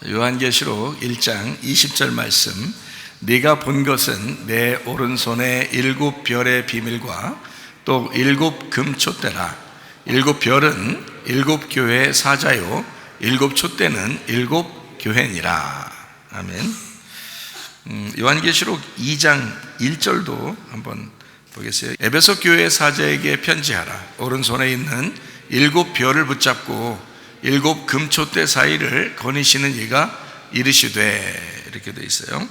요한계시록 1장 20절 말씀, 네가 본 것은 내 오른손에 7별의 비밀과 또 7 금촛대라. 7별은 7 교회의 사자요 7 촛대는 7 교회니라. 아멘. 요한계시록 2장 1절도 한번 보겠어요. 에베소 교회의 사자에게 편지하라. 오른손에 있는 7 별을 붙잡고 7 금촛대 사이를 거니시는 이가 이르시되, 이렇게 되어 있어요.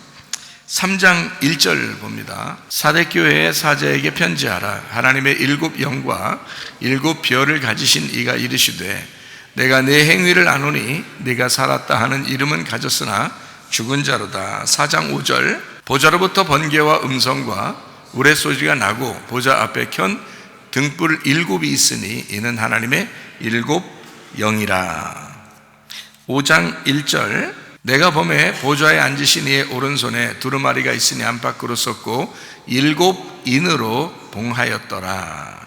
3장 1절 봅니다. 사대교회의 사자에게 편지하라. 하나님의 7 영과 7 별을 가지신 이가 이르시되, 내가 네 행위를 아노니 네가 살았다 하는 이름은 가졌으나 죽은 자로다. 4장 5절, 보좌로부터 번개와 음성과 우레소리가 나고 보좌 앞에 켠 등불 7이 있으니 이는 하나님의 7 영이라. 5장 1절, 내가 보매 보좌에 앉으신 이의 오른손에 두루마리가 있으니 안팎으로 썼고 7 인으로 봉하였더라.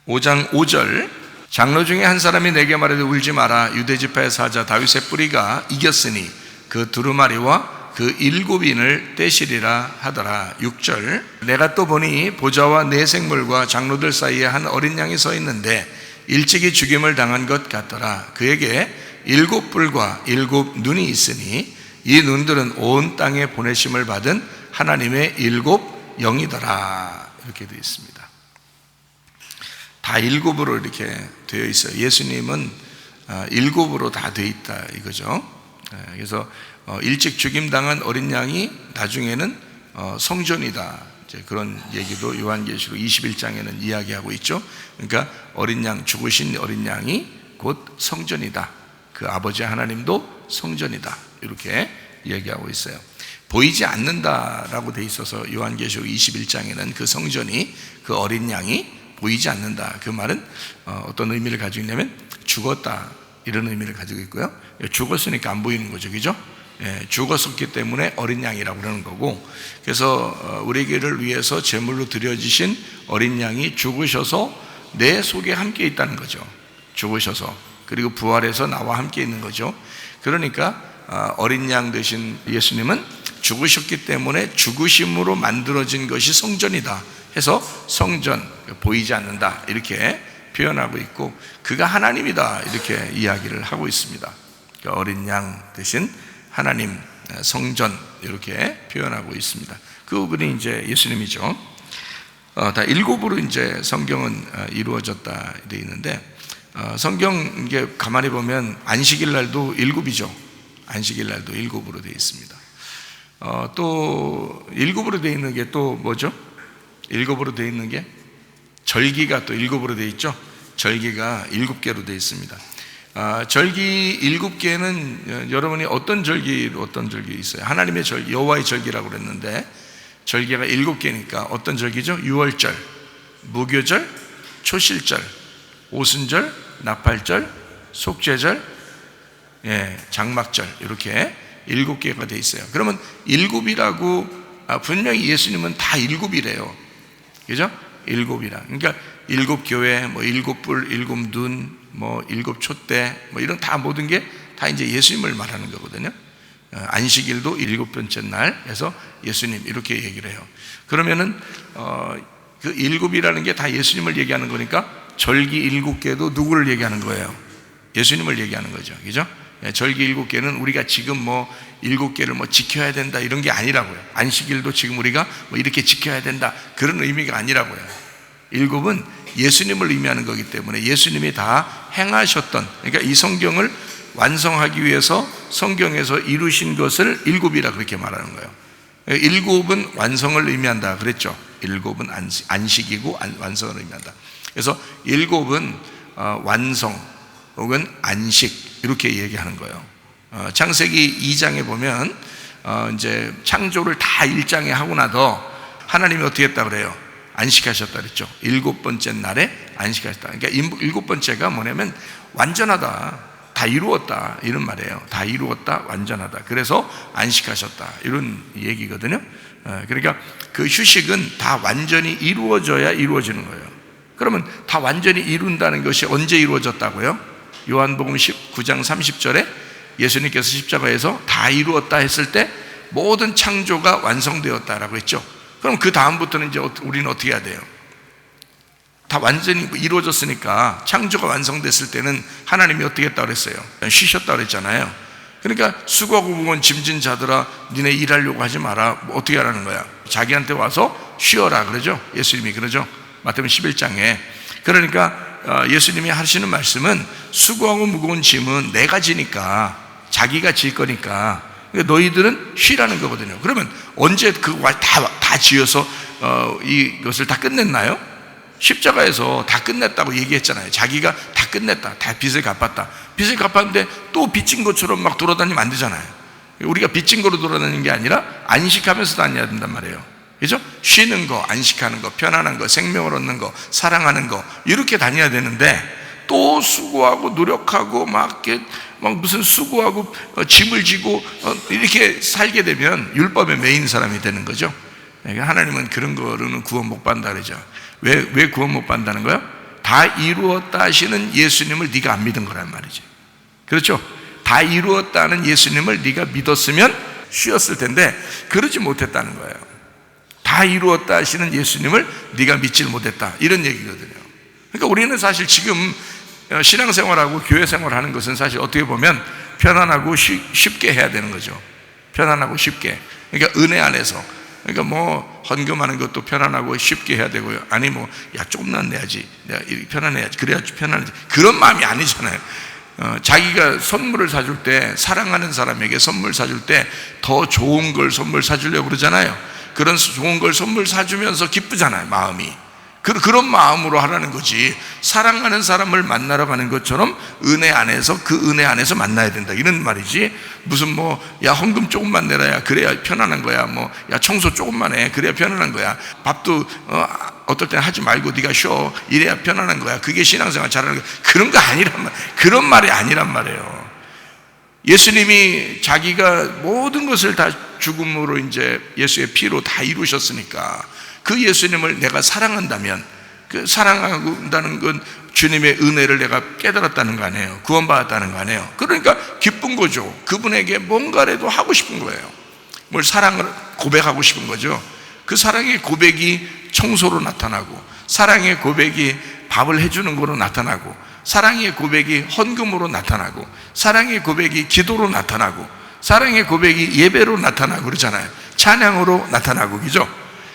5장 5절, 장로 중에 한 사람이 내게 말하되 울지 마라. 유대지파의 사자 다윗의 뿌리가 이겼으니 그 두루마리와 그 7 인을 떼시리라 하더라. 6절, 내가 또 보니 보좌와 네 생물과 장로들 사이에 한 어린 양이 서 있는데 일찍이 죽임을 당한 것 같더라. 그에게 7 뿔과 7 눈이 있으니 이 눈들은 온 땅에 보내심을 받은 하나님의 7 영이더라. 이렇게 되어 있습니다. 다 7으로 이렇게 되어 있어요. 예수님은 7으로 다 되어 있다 이거죠. 그래서 일찍 죽임당한 어린 양이 나중에는 성전이다, 그런 얘기도 요한계시록 21장에는 이야기하고 있죠. 그러니까 어린 양, 죽으신 어린 양이 곧 성전이다. 그 아버지 하나님도 성전이다, 이렇게 얘기하고 있어요. 보이지 않는다라고 돼 있어서 요한계시록 21장에는 그 성전이, 그 어린 양이 보이지 않는다. 그 말은 어떤 의미를 가지고 있냐면 죽었다, 이런 의미를 가지고 있고요. 죽었으니까 안 보이는 거죠, 그죠? 죽었었기 때문에 어린 양이라고 그러는 거고, 그래서 우리에게를 위해서 제물로 드려지신 어린 양이 죽으셔서 내 속에 함께 있다는 거죠. 죽으셔서, 그리고 부활해서 나와 함께 있는 거죠. 그러니까 어린 양 되신 예수님은 죽으셨기 때문에 죽으심으로 만들어진 것이 성전이다 해서 성전, 보이지 않는다, 이렇게 표현하고 있고, 그가 하나님이다, 이렇게 이야기를 하고 있습니다. 그러니까 어린 양 대신 하나님, 성전, 이렇게 표현하고 있습니다. 그분이 이제 예수님이죠. 다 7으로 이제 성경은 이루어졌다 되어 있는데, 성경 이게 가만히 보면 안식일 날도 7이죠. 안식일 날도 7으로 되어 있습니다. 또 7으로 되어 있는 게 또 뭐죠? 7으로 되어 있는 게 절기가 또 7으로 되어 있죠. 절기가 7개로 되어 있습니다. 절기 7개는 여러분이 어떤 절기 있어요? 하나님의 절기, 여호와의 절기라고 그랬는데 절기가 7개니까 어떤 절기죠? 유월절, 무교절, 초실절, 오순절, 나팔절, 속죄절, 장막절, 이렇게 7개가 되어 있어요. 그러면 7이라고 분명히 예수님은 다 7이래요. 그죠? 7이라. 그러니까 7 교회, 7 뿔, 7 눈, 7 촛대, 이런 다 모든 게 다 이제 예수님을 말하는 거거든요. 안식일도 7번째 날 해서 예수님, 이렇게 얘기를 해요. 그러면은 그 7이라는 게 다 예수님을 얘기하는 거니까 절기 7개도 누구를 얘기하는 거예요? 예수님을 얘기하는 거죠. 그죠? 절기 7개는 우리가 지금 7개를 지켜야 된다, 이런 게 아니라고요. 안식일도 지금 우리가 이렇게 지켜야 된다, 그런 의미가 아니라고요. 7은 예수님을 의미하는 거기 때문에 예수님이 다 행하셨던, 그러니까 이 성경을 완성하기 위해서 성경에서 이루신 것을 7이라 그렇게 말하는 거예요. 7은 완성을 의미한다 그랬죠. 7은 안식이고 완성을 의미한다. 그래서 7은 완성 혹은 안식, 이렇게 얘기하는 거예요. 창세기 2장에 보면 이제 창조를 다 1장에 하고 나서 하나님이 어떻게 했다 그래요? 안식하셨다 그랬죠. 7번째 날에 안식하셨다. 그러니까 7번째가 뭐냐면 완전하다, 다 이루었다, 이런 말이에요. 다 이루었다, 완전하다. 그래서 안식하셨다, 이런 얘기거든요. 그러니까 그 휴식은 다 완전히 이루어져야 이루어지는 거예요. 그러면 다 완전히 이룬다는 것이 언제 이루어졌다고요? 요한복음 19장 30절에 예수님께서 십자가에서 다 이루었다 했을 때 모든 창조가 완성되었다라고 했죠. 그럼 그 다음부터는 이제 우리는 어떻게 해야 돼요? 다 완전히 이루어졌으니까 창조가 완성됐을 때는 하나님이 어떻게 했다고 그랬어요? 쉬셨다고 그랬잖아요. 그러니까 수고하고 무거운 짐진 자들아 니네 일하려고 하지 마라. 어떻게 하라는 거야? 자기한테 와서 쉬어라 그러죠. 예수님이 그러죠. 마태복음 11장에. 그러니까 예수님이 하시는 말씀은 수고하고 무거운 짐은 내가 지니까, 자기가 질 거니까 너희들은 쉬라는 거거든요. 그러면 언제 그거 다 지어서 이것을 다 끝냈나요? 십자가에서 다 끝냈다고 얘기했잖아요. 자기가 다 끝냈다, 다 빚을 갚았다. 빚을 갚았는데 또 빚진 것처럼 막 돌아다니면 안 되잖아요. 우리가 빚진 거로 돌아다니는 게 아니라 안식하면서 다녀야 된단 말이에요. 그죠? 쉬는 거, 안식하는 거, 편안한 거, 생명을 얻는 거, 사랑하는 거, 이렇게 다녀야 되는데 또 수고하고 노력하고 막 무슨 수고하고 짐을 지고 이렇게 살게 되면 율법에 매인 사람이 되는 거죠. 그러니까 하나님은 그런 거로는 구원 못 받는다 그러죠. 왜 구원 못 받는다는 거예요? 다 이루었다 하시는 예수님을 네가 안 믿은 거란 말이지. 그렇죠? 다 이루었다는 예수님을 네가 믿었으면 쉬었을 텐데 그러지 못했다는 거예요. 다 이루었다 하시는 예수님을 네가 믿질 못했다, 이런 얘기거든요. 그러니까 우리는 사실 지금 신앙생활하고 교회생활하는 것은 사실 어떻게 보면 편안하고 쉽게 해야 되는 거죠. 편안하고 쉽게. 그러니까 은혜 안에서, 그러니까 뭐 헌금하는 것도 편안하고 쉽게 해야 되고요. 아니 뭐 야 조금만 내야지, 내가 이렇게 편안해야지, 그래야지 편안하지, 그런 마음이 아니잖아요. 자기가 선물을 사줄 때, 사랑하는 사람에게 선물 사줄 때 더 좋은 걸 선물 사주려고 그러잖아요. 그런 좋은 걸 선물 사주면서 기쁘잖아요, 마음이. 그런 마음으로 하라는 거지. 사랑하는 사람을 만나러 가는 것처럼 은혜 안에서, 그 은혜 안에서 만나야 된다, 이런 말이지. 무슨 뭐 야 헌금 조금만 내라야 그래야 편안한 거야, 뭐 야 청소 조금만 해 그래야 편안한 거야, 밥도 어떨 때는 하지 말고 네가 쉬어 이래야 편안한 거야, 그게 신앙생활 잘하는 거야, 그런 거 아니란 말, 그런 말이 아니란 말이에요. 예수님이 자기가 모든 것을 다 죽음으로 이제 예수의 피로 다 이루셨으니까 그 예수님을 내가 사랑한다면, 그 사랑한다는 건 주님의 은혜를 내가 깨달았다는 거 아니에요. 구원받았다는 거 아니에요. 그러니까 기쁜 거죠. 그분에게 뭔가라도 하고 싶은 거예요. 뭘 사랑을 고백하고 싶은 거죠. 그 사랑의 고백이 청소로 나타나고, 사랑의 고백이 밥을 해주는 거로 나타나고, 사랑의 고백이 헌금으로 나타나고, 사랑의 고백이 기도로 나타나고, 사랑의 고백이 예배로 나타나고 그러잖아요. 찬양으로 나타나고, 그죠?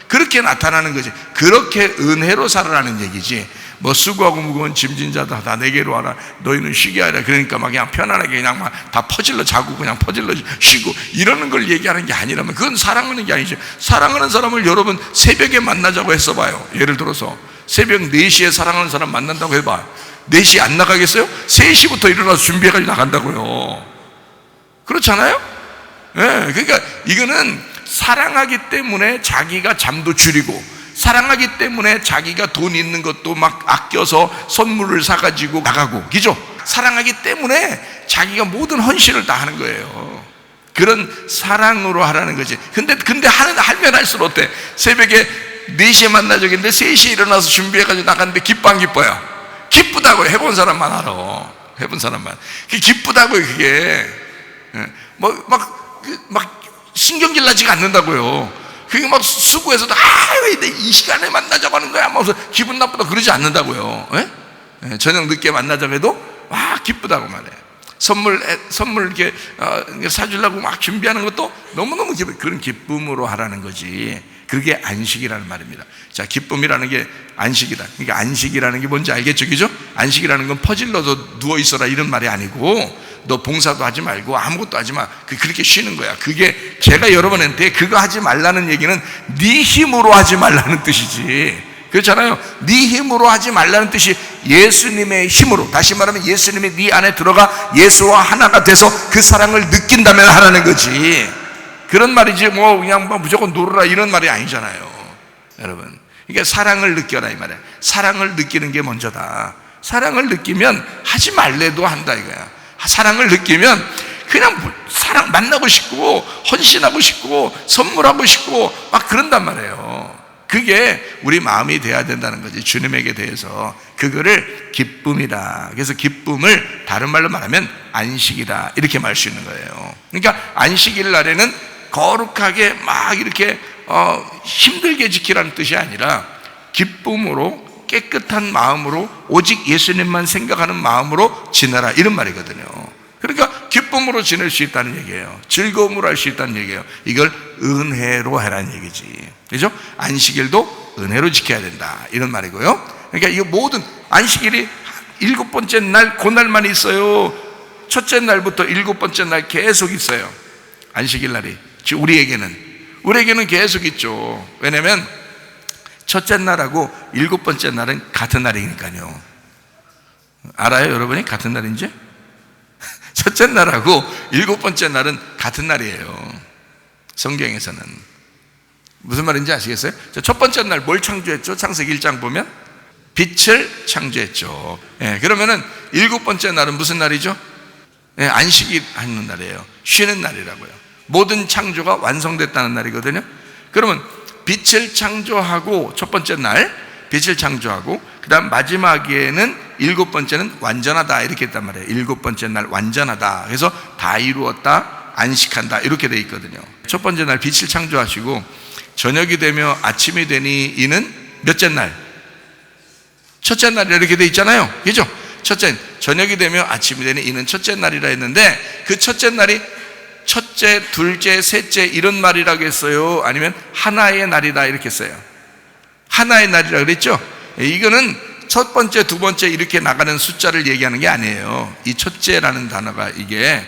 그렇게 나타나는 거지. 그렇게 은혜로 살아라는 얘기지. 뭐 수고하고 무거운 짐진 자다 다 내게로 와라, 너희는 쉬게 하라. 그러니까 막 그냥 편안하게 그냥 막 다 퍼질러 자고 그냥 퍼질러 쉬고 이러는 걸 얘기하는 게 아니라면 그건 사랑하는 게 아니지. 사랑하는 사람을 여러분 새벽에 만나자고 했어 봐요. 예를 들어서 새벽 4시에 사랑하는 사람 만난다고 해봐. 4시 안 나가겠어요? 3시부터 일어나서 준비해가지고 나간다고요. 그렇잖아요? 네, 그러니까 이거는 사랑하기 때문에 자기가 잠도 줄이고, 사랑하기 때문에 자기가 돈 있는 것도 막 아껴서 선물을 사가지고 나가고, 그죠? 사랑하기 때문에 자기가 모든 헌신을 다 하는 거예요. 그런 사랑으로 하라는 거지. 근데 하면 할수록 어때? 새벽에 4시에 만나자고 했는데 3시에 일어나서 준비해가지고 나갔는데 기뻐 안 기뻐요? 기쁘다고요. 해본 사람만 알아. 해본 사람만. 그게 기쁘다고요, 그게. 막 신경질 나지가 않는다고요. 그게 막 수고해서도 왜 이 시간에 만나자고 하는 거야 막 기분 나쁘다 그러지 않는다고요. 저녁 늦게 만나자고 해도 와 기쁘다고 말해. 선물 이렇게 사주려고 막 준비하는 것도 너무너무 그런 기쁨으로 하라는 거지. 그게 안식이라는 말입니다. 자, 기쁨이라는 게 안식이다. 그러니까 안식이라는 게 뭔지 알겠죠, 그죠? 안식이라는 건 퍼질러서 누워 있어라 이런 말이 아니고, 너 봉사도 하지 말고 아무것도 하지 마, 그렇게 쉬는 거야. 그게 제가 여러분한테 그거 하지 말라는 얘기는 네 힘으로 하지 말라는 뜻이지. 그렇잖아요. 네 힘으로 하지 말라는 뜻이 예수님의 힘으로, 다시 말하면 예수님이 네 안에 들어가 예수와 하나가 돼서 그 사랑을 느낀다면 하라는 거지. 그런 말이지 뭐 그냥 뭐 무조건 놀아라 이런 말이 아니잖아요, 여러분. 그러니까 사랑을 느껴라 이 말이야. 사랑을 느끼는 게 먼저다. 사랑을 느끼면 하지 말래도 한다 이거야. 사랑을 느끼면 그냥 사랑 만나고 싶고 헌신하고 싶고 선물하고 싶고 막 그런단 말이에요. 그게 우리 마음이 돼야 된다는 거지. 주님에게 대해서 그거를 기쁨이다. 그래서 기쁨을 다른 말로 말하면 안식이다, 이렇게 말할 수 있는 거예요. 그러니까 안식일 날에는 거룩하게 막 이렇게 힘들게 지키라는 뜻이 아니라 기쁨으로, 깨끗한 마음으로, 오직 예수님만 생각하는 마음으로 지내라, 이런 말이거든요. 그러니까 기쁨으로 지낼 수 있다는 얘기예요. 즐거움으로 할 수 있다는 얘기예요. 이걸 은혜로 하라는 얘기지. 그죠? 안식일도 은혜로 지켜야 된다, 이런 말이고요. 그러니까 이 모든 안식일이 7번째 날, 그날만 있어요? 첫째 날부터 7번째 날 계속 있어요. 안식일 날이 우리에게는 계속 있죠. 왜냐면 첫째 날하고 7번째 날은 같은 날이니까요. 알아요, 여러분이 같은 날인지? 첫째 날하고 7번째 날은 같은 날이에요. 성경에서는. 무슨 말인지 아시겠어요? 첫 번째 날 뭘 창조했죠? 창세기 1장 보면 빛을 창조했죠. 그러면은 7번째 날은 무슨 날이죠? 안식일 하는 날이에요. 쉬는 날이라고요. 모든 창조가 완성됐다는 날이거든요. 그러면 빛을 창조하고, 첫 번째 날 빛을 창조하고, 그 다음 마지막에는 7번째는 완전하다, 이렇게 했단 말이에요. 7번째 날 완전하다. 그래서 다 이루었다, 안식한다, 이렇게 돼 있거든요. 첫 번째 날 빛을 창조하시고 저녁이 되며 아침이 되니 이는 몇째 날? 첫째 날, 이렇게 돼 있잖아요. 그죠? 저녁이 되며 아침이 되니 이는 첫째 날이라 했는데, 그 첫째 날이 첫째, 둘째, 셋째 이런 말이라고 했어요? 아니면 하나의 날이다, 이렇게 했어요? 하나의 날이라고 그랬죠? 이거는 첫 번째, 두 번째 이렇게 나가는 숫자를 얘기하는 게 아니에요. 이 첫째라는 단어가 이게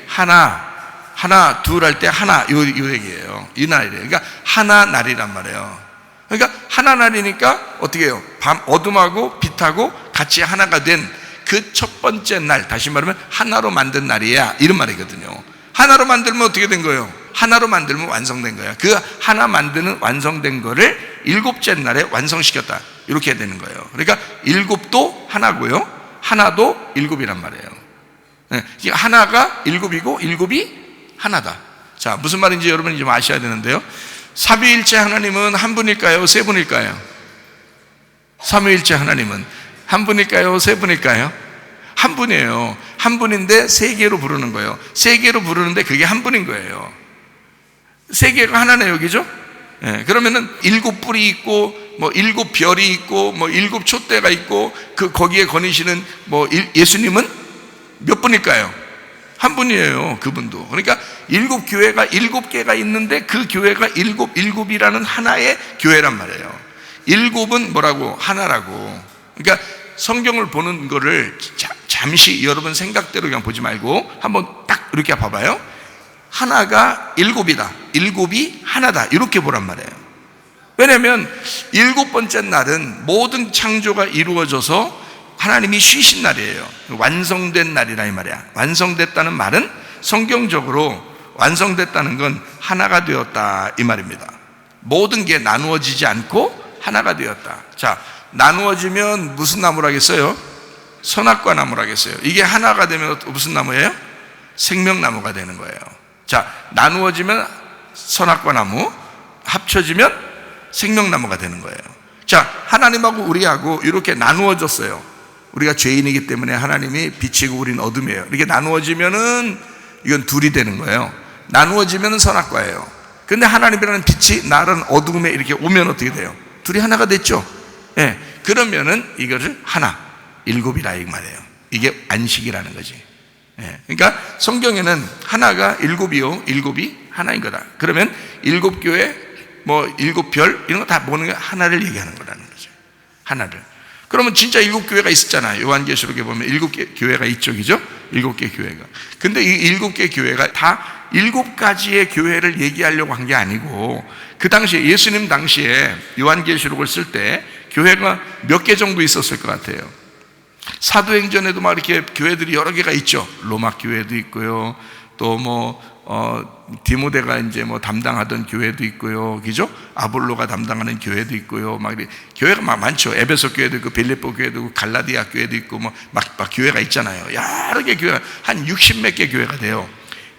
하나, 둘 할 때 하나, 요 얘기예요. 이 날이에요. 그러니까 하나 날이란 말이에요. 그러니까 하나 날이니까 어떻게 해요? 밤, 어둠하고 빛하고 같이 하나가 된 그 첫 번째 날, 다시 말하면 하나로 만든 날이야, 이런 말이거든요. 하나로 만들면 어떻게 된 거예요? 하나로 만들면 완성된 거야. 그 하나 만드는 완성된 거를 7째 날에 완성시켰다, 이렇게 해야 되는 거예요. 그러니까 7도 하나고요, 하나도 7이란 말이에요. 하나가 7이고 7이 하나다. 자, 무슨 말인지 여러분이 좀 아셔야 되는데요. 삼위일체 하나님은 한 분일까요? 세 분일까요? 삼위일체 하나님은 한 분일까요? 세 분일까요? 한 분이에요. 한 분인데 세 개로 부르는 거예요. 세 개로 부르는데 그게 한 분인 거예요. 세 개가 하나네요, 그죠? 그러면은 7뿔이 있고, 뭐 7별이 있고, 뭐 7촛대가 있고, 거기에 거니시는 예수님은 몇 분일까요? 한 분이에요, 그분도. 그러니까 7교회가 7개가 있는데 그 교회가 7이라는 하나의 교회란 말이에요. 7은 뭐라고? 하나라고. 그러니까 성경을 보는 거를 잠시 여러분 생각대로 그냥 보지 말고 한번 딱 이렇게 봐봐요. 하나가 7이다, 7이 하나다, 이렇게 보란 말이에요. 왜냐하면 7번째 날은 모든 창조가 이루어져서 하나님이 쉬신 날이에요. 완성된 날이라, 이 말이야. 완성됐다는 말은 성경적으로 완성됐다는 건 하나가 되었다, 이 말입니다. 모든 게 나누어지지 않고 하나가 되었다. 자, 나누어지면 무슨 나무라 하겠어요? 선악과 나무라 하겠어요? 이게 하나가 되면 무슨 나무예요? 생명나무가 되는 거예요. 자, 나누어지면 선악과 나무, 합쳐지면 생명나무가 되는 거예요. 자, 하나님하고 우리하고 이렇게 나누어졌어요. 우리가 죄인이기 때문에 하나님이 빛이고 우리는 어둠이에요. 이렇게 나누어지면은 이건 둘이 되는 거예요. 나누어지면은 선악과예요. 근데 하나님이라는 빛이 나라는 어둠에 이렇게 오면 어떻게 돼요? 둘이 하나가 됐죠. 그러면은 이거를 하나, 7이라, 이 말이에요. 이게 안식이라는 거지. 그러니까 성경에는 하나가 7이요, 7이 하나인 거다. 그러면 7교회, 7별 이런 거 다 모는 게 하나를 얘기하는 거라는 거죠. 하나를. 그러면 진짜 7교회가 있었잖아요. 요한계시록에 보면 7개 교회가 이쪽이죠. 7개 교회가. 근데 이 7개 교회가 다 7가지의 교회를 얘기하려고 한 게 아니고, 그 당시에 예수님 당시에 요한계시록을 쓸 때 교회가 몇 개 정도 있었을 것 같아요. 사도행전에도 막 이렇게 교회들이 여러 개가 있죠. 로마 교회도 있고요. 또 디모데가 이제 담당하던 교회도 있고요. 그죠? 아볼로가 담당하는 교회도 있고요. 막 교회가 막 많죠. 에베소 교회도 있고, 빌립보 교회도 있고, 갈라디아 교회도 있고, 막 교회가 있잖아요. 여러 개 교회가, 한 60몇 개 교회가 돼요.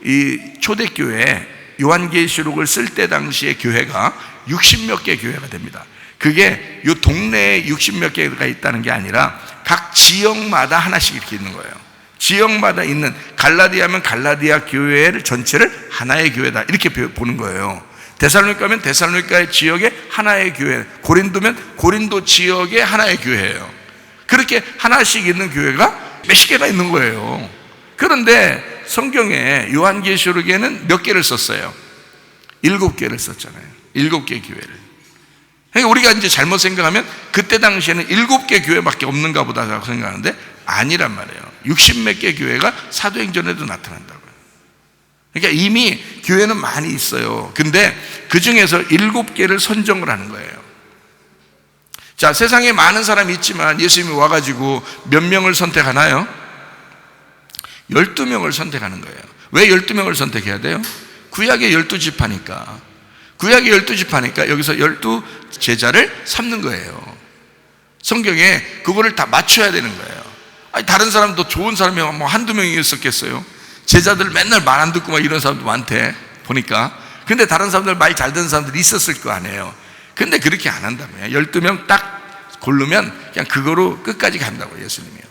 이 초대교회, 요한계시록을 쓸 때 당시에 교회가 60몇 개 교회가 됩니다. 그게 요 동네에 60몇 개가 있다는 게 아니라 각 지역마다 하나씩 이렇게 있는 거예요. 지역마다 있는, 갈라디아면 갈라디아 교회를 전체를 하나의 교회다 이렇게 보는 거예요. 데살로니가면 데살로니가의 지역의 하나의 교회, 고린도면 고린도 지역의 하나의 교회예요. 그렇게 하나씩 있는 교회가 몇십 개가 있는 거예요. 그런데 성경에 요한계시록에는 몇 개를 썼어요? 7개를 썼잖아요. 7개 교회를. 그러니까 우리가 이제 잘못 생각하면 그때 당시에는 7개 교회밖에 없는가 보다라고 생각하는데 아니란 말이에요. 60몇 개 교회가 사도행전에도 나타난다고요. 그러니까 이미 교회는 많이 있어요. 근데 그 중에서 7개를 선정을 하는 거예요. 자, 세상에 많은 사람이 있지만 예수님이 와가지고 몇 명을 선택하나요? 12명을 선택하는 거예요. 왜 12명을 선택해야 돼요? 구약의 12지파니까. 구약의 12지파니까 여기서 12제자를 삼는 거예요. 성경에 그거를 다 맞춰야 되는 거예요. 아니, 다른 사람도 좋은 사람이 뭐 한두 명이 있었겠어요? 제자들 맨날 말 안 듣고 막 이런 사람도 많대 보니까. 근데 다른 사람들 말 잘 듣는 사람들이 있었을 거 아니에요. 근데 그렇게 안 한다며요. 12명 딱 고르면 그냥 그거로 끝까지 간다고 예수님이요.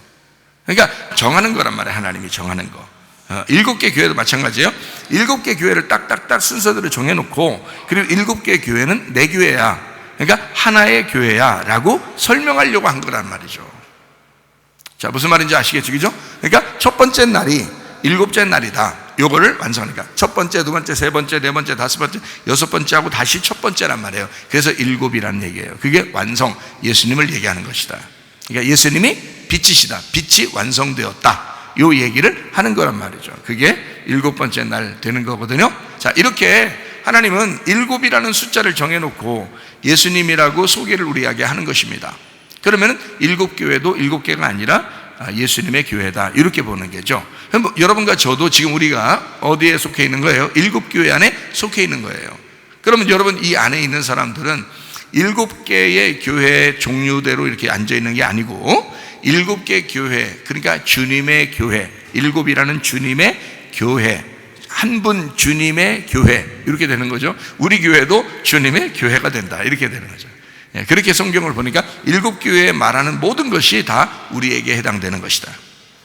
그러니까 정하는 거란 말이에요. 하나님이 정하는 거. 7개 교회도 마찬가지예요. 7개 교회를 딱딱딱 순서대로 정해놓고, 그리고 7개 교회는 내 교회야, 그러니까 하나의 교회야 라고 설명하려고 한 거란 말이죠. 자, 무슨 말인지 아시겠죠? 그죠? 그러니까 첫 번째 날이 7째 날이다. 요거를 완성하니까 첫 번째, 두 번째, 세 번째, 네 번째, 다섯 번째, 여섯 번째 하고 다시 첫 번째란 말이에요. 그래서 7이라는 얘기예요. 그게 완성, 예수님을 얘기하는 것이다. 그러니까 예수님이 빛이시다. 빛이 완성되었다. 요 얘기를 하는 거란 말이죠. 그게 7번째 날 되는 거거든요. 자, 이렇게 하나님은 7이라는 숫자를 정해놓고 예수님이라고 소개를 우리에게 하는 것입니다. 그러면 7교회도 7개가 아니라 예수님의 교회다 이렇게 보는 거죠. 여러분과 저도 지금 우리가 어디에 속해 있는 거예요? 7교회 안에 속해 있는 거예요. 그러면 여러분 이 안에 있는 사람들은 7개의 교회 종류대로 이렇게 앉아있는 게 아니고 7개 교회, 그러니까 주님의 교회, 7이라는 주님의 교회, 한 분 주님의 교회 이렇게 되는 거죠. 우리 교회도 주님의 교회가 된다 이렇게 되는 거죠. 그렇게 성경을 보니까 7교회에 말하는 모든 것이 다 우리에게 해당되는 것이다.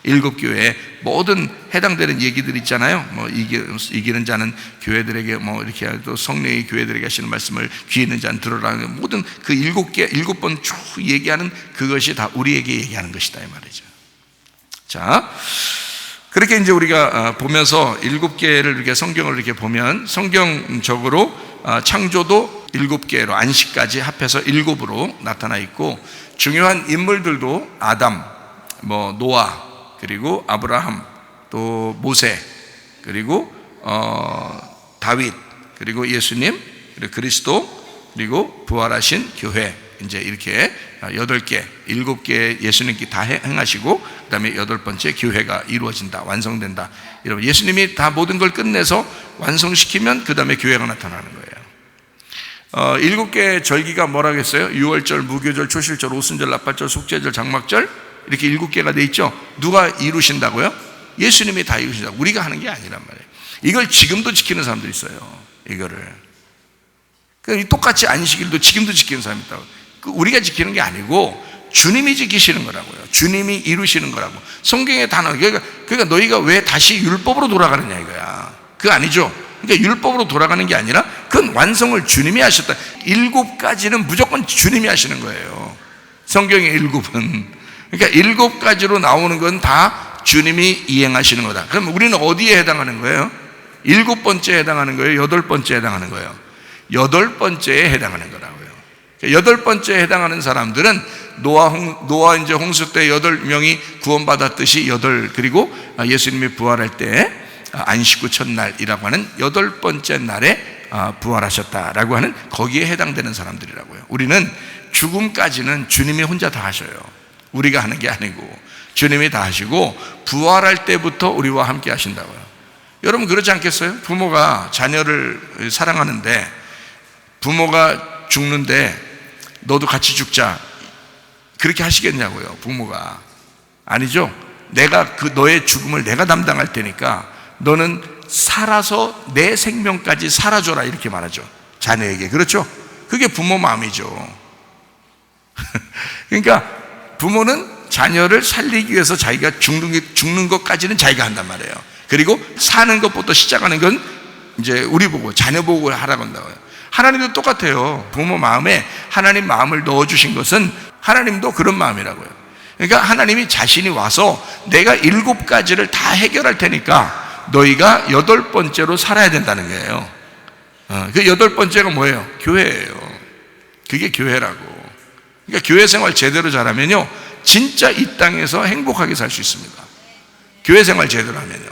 7교회에 모든 해당되는 얘기들 있잖아요. 뭐 이기는 자는 교회들에게 뭐 이렇게 또 성령의 교회들에게 하시는 말씀을 귀 있는 자는 들어라. 모든 그 7번 쭉 얘기하는 그것이 다 우리에게 얘기하는 것이다 이 말이죠. 자, 그렇게 이제 우리가 보면서 7개를 이렇게 성경을 이렇게 보면 성경적으로 창조도 7개로 안식까지 합해서 7으로 나타나 있고, 중요한 인물들도 아담, 뭐 노아, 그리고 아브라함, 또 모세, 그리고 다윗, 그리고 예수님, 그리고 그리스도, 그리고 부활하신 교회, 이제 이렇게 8개, 7개 예수님께 다 행하시고 그 다음에 8번째 교회가 이루어진다, 완성된다. 여러분, 예수님이 다 모든 걸 끝내서 완성시키면 그 다음에 교회가 나타나는 거예요. 7개 절기가 뭐라고 했어요? 유월절, 무교절, 초실절, 오순절, 나팔절, 속죄절, 장막절, 이렇게 7개가 돼 있죠. 누가 이루신다고요? 예수님이 다 이루신다고. 우리가 하는 게 아니란 말이에요. 이걸 지금도 지키는 사람들이 있어요. 이거를 똑같이 안식일도 지금도 지키는 사람이 있다고. 우리가 지키는 게 아니고 주님이 지키시는 거라고요. 주님이 이루시는 거라고. 성경의 단어. 그러니까 너희가 왜 다시 율법으로 돌아가느냐 이거야. 그거 아니죠. 그러니까 율법으로 돌아가는 게 아니라 그건 완성을 주님이 하셨다. 7가지는 무조건 주님이 하시는 거예요. 성경의 7은. 그러니까 7가지로 나오는 건 다 주님이 이행하시는 거다. 그럼 우리는 어디에 해당하는 거예요? 7번째에 해당하는 거예요? 8번째에 해당하는 거예요? 8번째에 해당하는 거라고요. 8번째에 해당하는 사람들은 노아 이제 홍수 때 8명이 구원받았듯이 그리고 예수님이 부활할 때 안식 후 첫날이라고 하는 8번째 날에 부활하셨다라고 하는 거기에 해당되는 사람들이라고요. 우리는 죽음까지는 주님이 혼자 다 하셔요. 우리가 하는 게 아니고 주님이 다 하시고 부활할 때부터 우리와 함께 하신다고요. 여러분 그렇지 않겠어요? 부모가 자녀를 사랑하는데 부모가 죽는데 너도 같이 죽자 그렇게 하시겠냐고요. 부모가. 아니죠. 내가 너의 죽음을 내가 담당할 테니까 너는 살아서 내 생명까지 살아줘라 이렇게 말하죠. 자녀에게. 그렇죠? 그게 부모 마음이죠. 그러니까 부모는 자녀를 살리기 위해서 자기가 죽는 것까지는 자기가 한단 말이에요. 그리고 사는 것부터 시작하는 건 이제 우리 보고, 자녀 보고 하라고 한다고요. 하나님도 똑같아요. 부모 마음에 하나님 마음을 넣어주신 것은 하나님도 그런 마음이라고요. 그러니까 하나님이 자신이 와서 내가 7가지를 다 해결할 테니까 너희가 8번째로 살아야 된다는 거예요. 그 8번째가 뭐예요? 교회예요. 그게 교회라고. 그러니까 교회 생활 제대로 잘하면요, 진짜 이 땅에서 행복하게 살 수 있습니다. 교회 생활 제대로 하면요.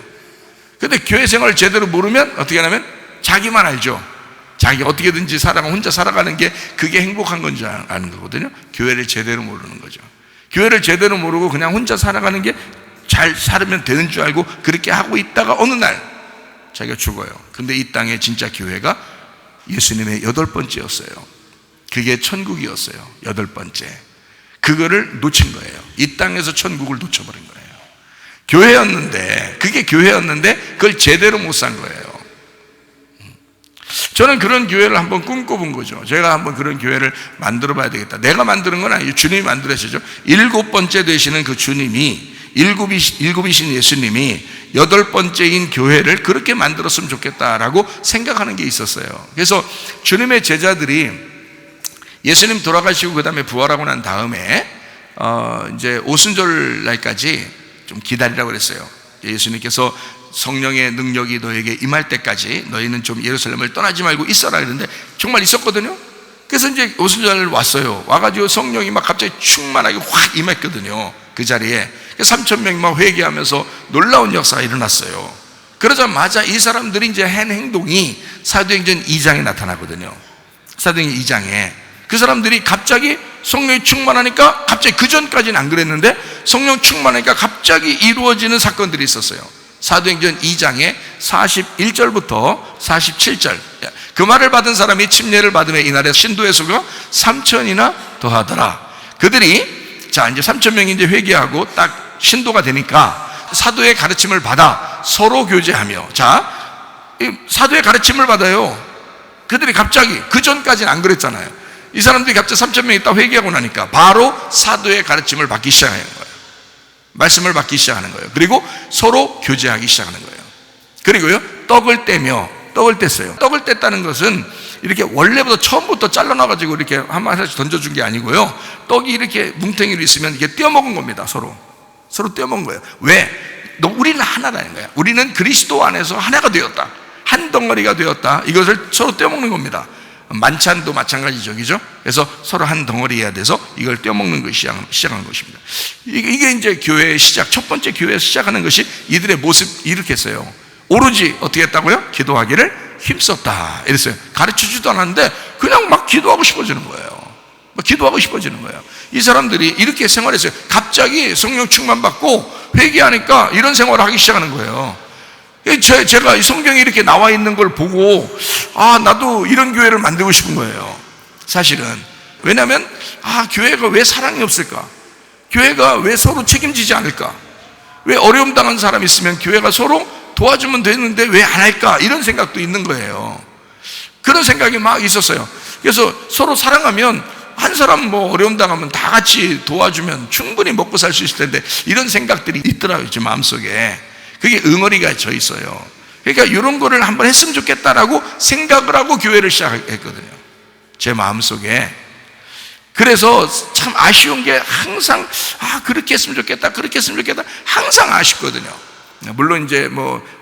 근데 교회 생활 제대로 모르면 어떻게 하냐면 자기만 알죠. 자기 어떻게든지 혼자 살아가는 게 그게 행복한 건지 아는 거거든요. 교회를 제대로 모르는 거죠. 교회를 제대로 모르고 그냥 혼자 살아가는 게 잘 살면 되는 줄 알고 그렇게 하고 있다가 어느 날 자기가 죽어요. 근데 이 땅에 진짜 교회가 예수님의 8번째였어요. 그게 천국이었어요. 8번째. 그거를 놓친 거예요. 이 땅에서 천국을 놓쳐버린 거예요. 그게 교회였는데 그걸 제대로 못 산 거예요. 저는 그런 교회를 한번 꿈꿔본 거죠. 제가 한번 그런 교회를 만들어 봐야 되겠다. 내가 만드는 건 아니에요. 주님이 만들으시죠. 7번째 되시는 그 주님이, 일곱이신 예수님이 8번째인 교회를 그렇게 만들었으면 좋겠다라고 생각하는 게 있었어요. 그래서 주님의 제자들이 예수님 돌아가시고 그 다음에 부활하고 난 다음에 이제 오순절 날까지 좀 기다리라고 그랬어요. 예수님께서 성령의 능력이 너에게 임할 때까지 너희는 좀 예루살렘을 떠나지 말고 있어라 그랬는데 정말 있었거든요. 그래서 이제 오순절 왔어요. 와가지고 성령이 막 갑자기 충만하게 확 임했거든요. 그 자리에 3,000명이 막 회개하면서 놀라운 역사가 일어났어요. 그러자마자 이 사람들이 이제 한 행동이 사도행전 2장에 나타나거든요. 사도행전 2장에 그 사람들이 갑자기 성령이 충만하니까, 갑자기 그 전까지는 안 그랬는데 성령 충만하니까 갑자기 이루어지는 사건들이 있었어요. 사도행전 2장에 41절부터 47절. 그 말을 받은 사람이 침례를 받으며 이날에 신도의 수가 3,000이나 더하더라. 그들이 이제 3,000명이 이제 회개하고 딱 신도가 되니까 사도의 가르침을 받아 서로 교제하며, 사도의 가르침을 받아요. 그들이 갑자기, 그 전까지는 안 그랬잖아요. 이 사람들이 갑자기 3,000명이 딱 회개하고 나니까 바로 사도의 가르침을 받기 시작하는 거예요. 말씀을 받기 시작하는 거예요. 그리고 서로 교제하기 시작하는 거예요. 그리고요, 떡을 뗐어요. 떡을 뗐다는 것은 이렇게 원래부터 처음부터 잘라놔가지고 이렇게 한 마디씩 던져준 게 아니고요, 떡이 이렇게 뭉탱이로 있으면 이게 떼어먹은 겁니다. 서로 떼어먹은 거예요. 왜? 우리는 하나라는 거야. 우리는 그리스도 안에서 하나가 되었다, 한 덩어리가 되었다. 이것을 서로 떼어먹는 겁니다. 만찬도 마찬가지죠, 그죠? 그래서 서로 한 덩어리여야 돼서 이걸 떼어먹는 것이 시작한 것입니다. 이게 이제 교회의 시작, 첫 번째 교회에서 시작하는 것이 이들의 모습 이렇게 했어요. 오로지 어떻게 했다고요? 기도하기를 힘썼다 이랬어요. 가르치지도 않았는데 그냥 막 기도하고 싶어지는 거예요. 이 사람들이 이렇게 생활했어요. 갑자기 성령 충만 받고 회개하니까 이런 생활을 하기 시작하는 거예요. 제가 이 성경에 이렇게 나와 있는 걸 보고 나도 이런 교회를 만들고 싶은 거예요, 사실은. 왜냐하면 교회가 왜 사랑이 없을까? 교회가 왜 서로 책임지지 않을까? 왜 어려움 당한 사람이 있으면 교회가 서로 도와주면 되는데 왜 안 할까? 이런 생각도 있는 거예요. 그런 생각이 막 있었어요. 그래서 서로 사랑하면, 한 사람 어려움 당하면 다 같이 도와주면 충분히 먹고 살 수 있을 텐데, 이런 생각들이 있더라고요, 제 마음속에. 그게 응어리가 져 있어요. 그러니까 이런 거를 한번 했으면 좋겠다라고 생각을 하고 교회를 시작했거든요, 제 마음속에. 그래서 참 아쉬운 게 항상 그렇게 했으면 좋겠다, 항상 아쉽거든요. 물론 이제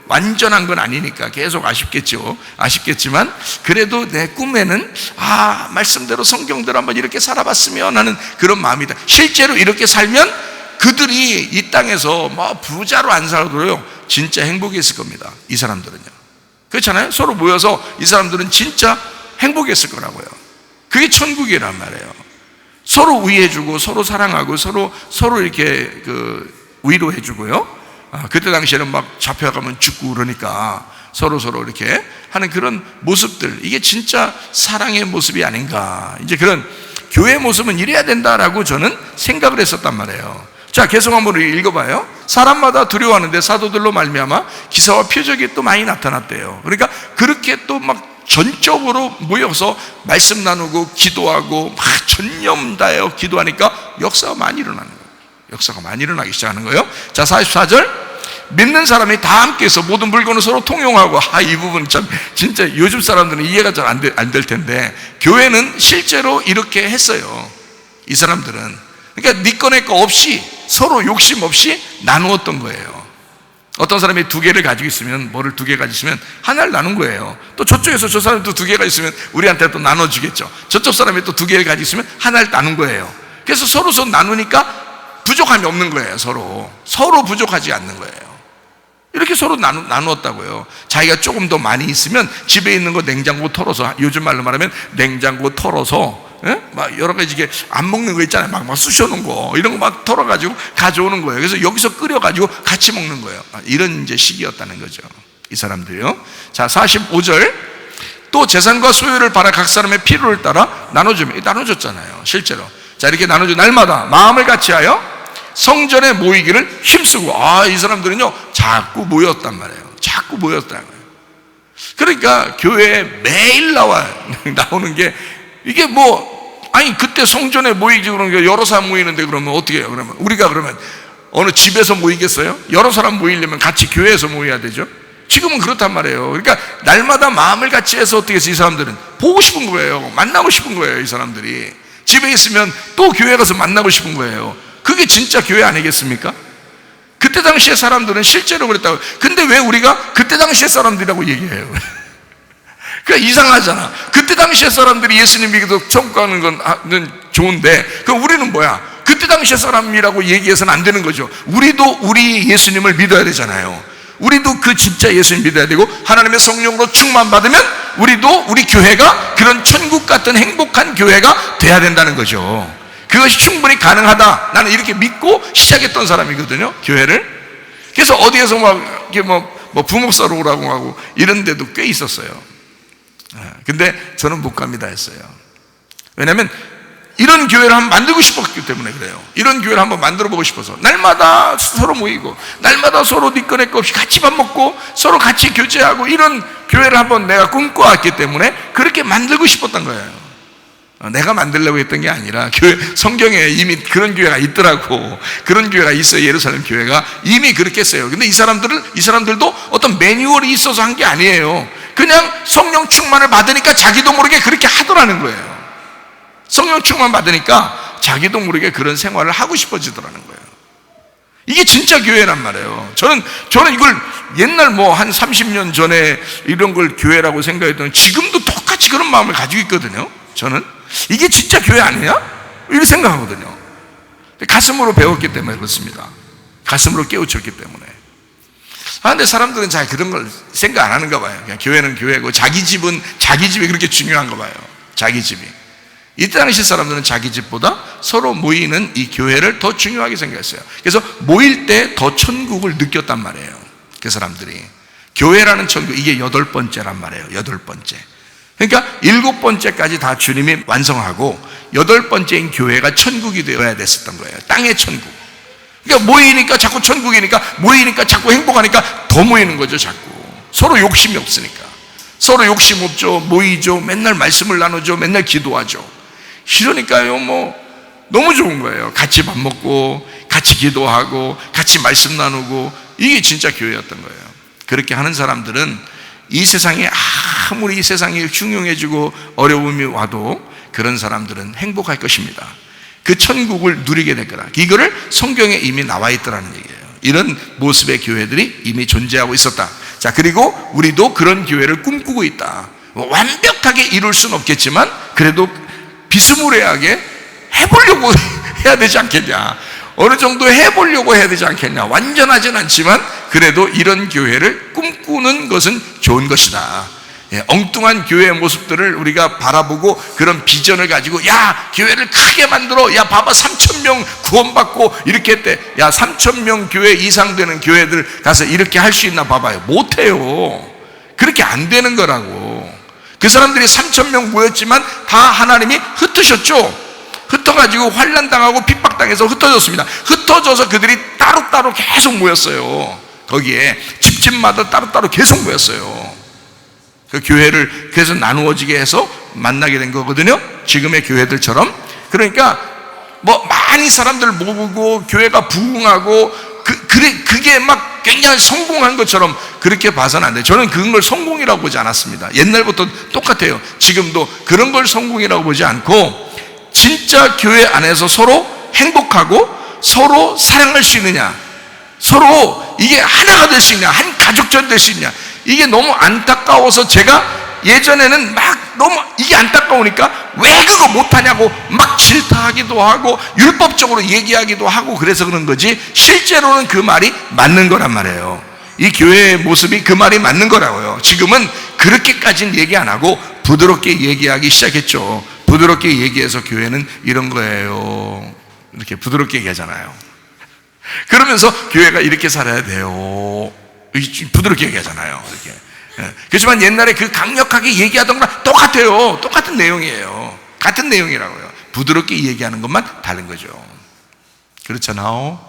완전한 건 아니니까 계속 아쉽겠지만 그래도 내 꿈에는 말씀대로 성경대로 한번 이렇게 살아봤으면 하는 그런 마음이다. 실제로 이렇게 살면 그들이 이 땅에서 부자로 안 살아도요 진짜 행복했을 겁니다. 이 사람들은요, 그렇잖아요. 서로 모여서 이 사람들은 진짜 행복했을 거라고요. 그게 천국이란 말이에요. 서로 위해주고 서로 사랑하고 서로 이렇게 위로해주고요. 그때 당시에는 막 잡혀가면 죽고 그러니까 서로 이렇게 하는 그런 모습들, 이게 진짜 사랑의 모습이 아닌가. 이제 그런 교회의 모습은 이래야 된다라고 저는 생각을 했었단 말이에요. 자, 계속 한번 읽어봐요. 사람마다 두려워하는데 사도들로 말미암아 기사와 표적이 또 많이 나타났대요. 그러니까 그렇게 또 막 전적으로 모여서 말씀 나누고 기도하고 막 전념 다하여 기도하니까 역사가 많이 일어나는 거예요. 역사가 많이 일어나기 시작하는 거예요. 자, 44절. 믿는 사람이 다 함께해서 모든 물건을 서로 통용하고, 이 부분 참 진짜 요즘 사람들은 이해가 잘 안 될 텐데, 교회는 실제로 이렇게 했어요. 이 사람들은. 그러니까 네 거 내 거 없이 서로 욕심 없이 나누었던 거예요. 어떤 사람이 두 개를 가지고 있으면, 뭐를 두 개 가지고 있으면 하나를 나눈 거예요. 또 저쪽에서 저 사람이 또 두 개가 있으면 우리한테 또 나눠주겠죠. 저쪽 사람이 또 두 개를 가지고 있으면 하나를 나눈 거예요. 그래서 서로 나누니까 부족함이 없는 거예요. 서로 부족하지 않는 거예요. 이렇게 서로 나누었다고요. 자기가 조금 더 많이 있으면 집에 있는 거 냉장고 털어서, 요즘 말로 말하면 냉장고 털어서, 막 여러 가지 이게 안 먹는 거 있잖아요. 막 쑤셔놓은 거, 이런 거 막 털어가지고 가져오는 거예요. 그래서 여기서 끓여가지고 같이 먹는 거예요. 이런 이제 시기였다는 거죠. 이 사람들이요. 자, 45절. 또 재산과 소유를 팔아 각 사람의 필요를 따라 나눠줬잖아요. 실제로. 자, 이렇게 날마다 마음을 같이하여 성전에 모이기를 힘쓰고, 이 사람들은요 자꾸 모였단 말이에요. 자꾸 모였다는 거예요. 그러니까 교회에 매일 나오는 게, 이게 그때 성전에 모이지, 그런 게 여러 사람 모이는데 그러면 어떻게 해요? 그러면 우리가 그러면 어느 집에서 모이겠어요? 여러 사람 모이려면 같이 교회에서 모여야 되죠. 지금은 그렇단 말이에요. 그러니까 날마다 마음을 같이 해서 어떻게 해서 이 사람들은 보고 싶은 거예요. 만나고 싶은 거예요. 이 사람들이 집에 있으면 또 교회 가서 만나고 싶은 거예요. 그게 진짜 교회 아니겠습니까? 그때 당시의 사람들은 실제로 그랬다고. 근데 왜 우리가 그때 당시의 사람들이라고 얘기해요? 그러니까 이상하잖아. 그때 당시의 사람들이 예수님 믿고 천국 가는 건 좋은데, 그럼 우리는 뭐야? 그때 당시의 사람이라고 얘기해서는 안 되는 거죠. 우리도 우리 예수님을 믿어야 되잖아요. 우리도 그 진짜 예수님 믿어야 되고, 하나님의 성령으로 충만받으면 우리 교회가 그런 천국 같은 행복한 교회가 돼야 된다는 거죠. 그것이 충분히 가능하다, 나는 이렇게 믿고 시작했던 사람이거든요, 교회를. 그래서 어디에서 이렇게 부목사로 오라고 하고 이런 데도 꽤 있었어요. 근데 저는 못 갑니다 했어요. 왜냐하면 이런 교회를 한번 만들고 싶었기 때문에 그래요. 이런 교회를 한번 만들어 보고 싶어서. 날마다 서로 모이고, 날마다 서로 네 거 내 거 없이 같이 밥 먹고, 서로 같이 교제하고, 이런 교회를 한번 내가 꿈꿔왔기 때문에 그렇게 만들고 싶었던 거예요. 내가 만들려고 했던 게 아니라 성경에 이미 그런 교회가 있더라고. 그런 교회가 있어요. 예루살렘 교회가 이미 그렇게 했어요. 근데 이 사람들도 어떤 매뉴얼이 있어서 한 게 아니에요. 그냥 성령 충만을 받으니까 자기도 모르게 그렇게 하더라는 거예요. 성령 충만 받으니까 자기도 모르게 그런 생활을 하고 싶어지더라는 거예요. 이게 진짜 교회란 말이에요. 저는 이걸 옛날 한 30년 전에 이런 걸 교회라고 생각했더니 지금도 똑같이 그런 마음을 가지고 있거든요. 저는 이게 진짜 교회 아니냐? 이렇게 생각하거든요. 가슴으로 배웠기 때문에 그렇습니다. 가슴으로 깨우쳤기 때문에. 근데 사람들은 잘 그런 걸 생각 안 하는가 봐요. 그냥 교회는 교회고 자기 집이 그렇게 중요한가 봐요. 자기 집이. 이때 당시 사람들은 자기 집보다 서로 모이는 이 교회를 더 중요하게 생각했어요. 그래서 모일 때 더 천국을 느꼈단 말이에요. 그 사람들이. 교회라는 천국, 이게 8번째란 말이에요. 8번째. 그러니까 7번째까지 다 주님이 완성하고 8번째인 교회가 천국이 되어야 됐었던 거예요. 땅의 천국. 그러니까 모이니까 자꾸 천국이니까, 모이니까 자꾸 행복하니까 더 모이는 거죠. 자꾸 서로 욕심이 없으니까. 서로 욕심 없죠. 모이죠. 맨날 말씀을 나누죠. 맨날 기도하죠. 이러니까요 너무 좋은 거예요. 같이 밥 먹고 같이 기도하고 같이 말씀 나누고, 이게 진짜 교회였던 거예요. 그렇게 하는 사람들은 이 세상에 아무리 이 세상이 흉흉해지고 어려움이 와도 그런 사람들은 행복할 것입니다. 그 천국을 누리게 될 거다. 이거를 성경에 이미 나와 있더라는 얘기예요. 이런 모습의 교회들이 이미 존재하고 있었다. 자, 그리고 우리도 그런 교회를 꿈꾸고 있다. 완벽하게 이룰 수는 없겠지만 그래도 비스무리하게 해보려고 해야 되지 않겠냐. 어느 정도 해보려고 해야 되지 않겠냐. 완전하진 않지만 그래도 이런 교회를 꿈꾸는 것은 좋은 것이다. 엉뚱한 교회의 모습들을 우리가 바라보고 그런 비전을 가지고, 야, 교회를 크게 만들어, 야, 봐봐 3,000명 구원받고 이렇게 했대. 야, 3,000명 교회 이상 되는 교회들 가서 이렇게 할 수 있나 봐봐요. 못해요. 그렇게 안 되는 거라고. 그 사람들이 3,000명 모였지만 다 하나님이 흩으셨죠. 흩어가지고 환난당하고 핍박당해서 흩어졌습니다. 흩어져서 그들이 따로따로 계속 모였어요. 거기에 집집마다 따로따로 계속 모였어요. 그 교회를 그래서 나누어지게 해서 만나게 된 거거든요. 지금의 교회들처럼. 그러니까 뭐 많이 사람들 모으고 교회가 부흥하고 그게 막 굉장히 성공한 것처럼 그렇게 봐서는 안 돼요. 저는 그런 걸 성공이라고 보지 않았습니다. 옛날부터 똑같아요. 지금도 그런 걸 성공이라고 보지 않고, 진짜 교회 안에서 서로 행복하고 서로 사랑할 수 있느냐, 서로 이게 하나가 될 수 있냐, 한 가족처럼 될 수 있냐. 이게 너무 안타까워서 제가 예전에는 막 너무 이게 안타까우니까 왜 그거 못하냐고 막 질타하기도 하고 율법적으로 얘기하기도 하고 그래서 그런 거지, 실제로는 그 말이 맞는 거란 말이에요. 이 교회의 모습이 그 말이 맞는 거라고요. 지금은 그렇게까지는 얘기 안 하고 부드럽게 얘기하기 시작했죠. 부드럽게 얘기해서 교회는 이런 거예요, 이렇게 부드럽게 얘기하잖아요. 그러면서 교회가 이렇게 살아야 돼요, 부드럽게 얘기하잖아요. 이렇게. 그렇지만 옛날에 그 강력하게 얘기하던 거랑 똑같아요. 똑같은 내용이에요. 같은 내용이라고요. 부드럽게 얘기하는 것만 다른 거죠. 그렇잖아요.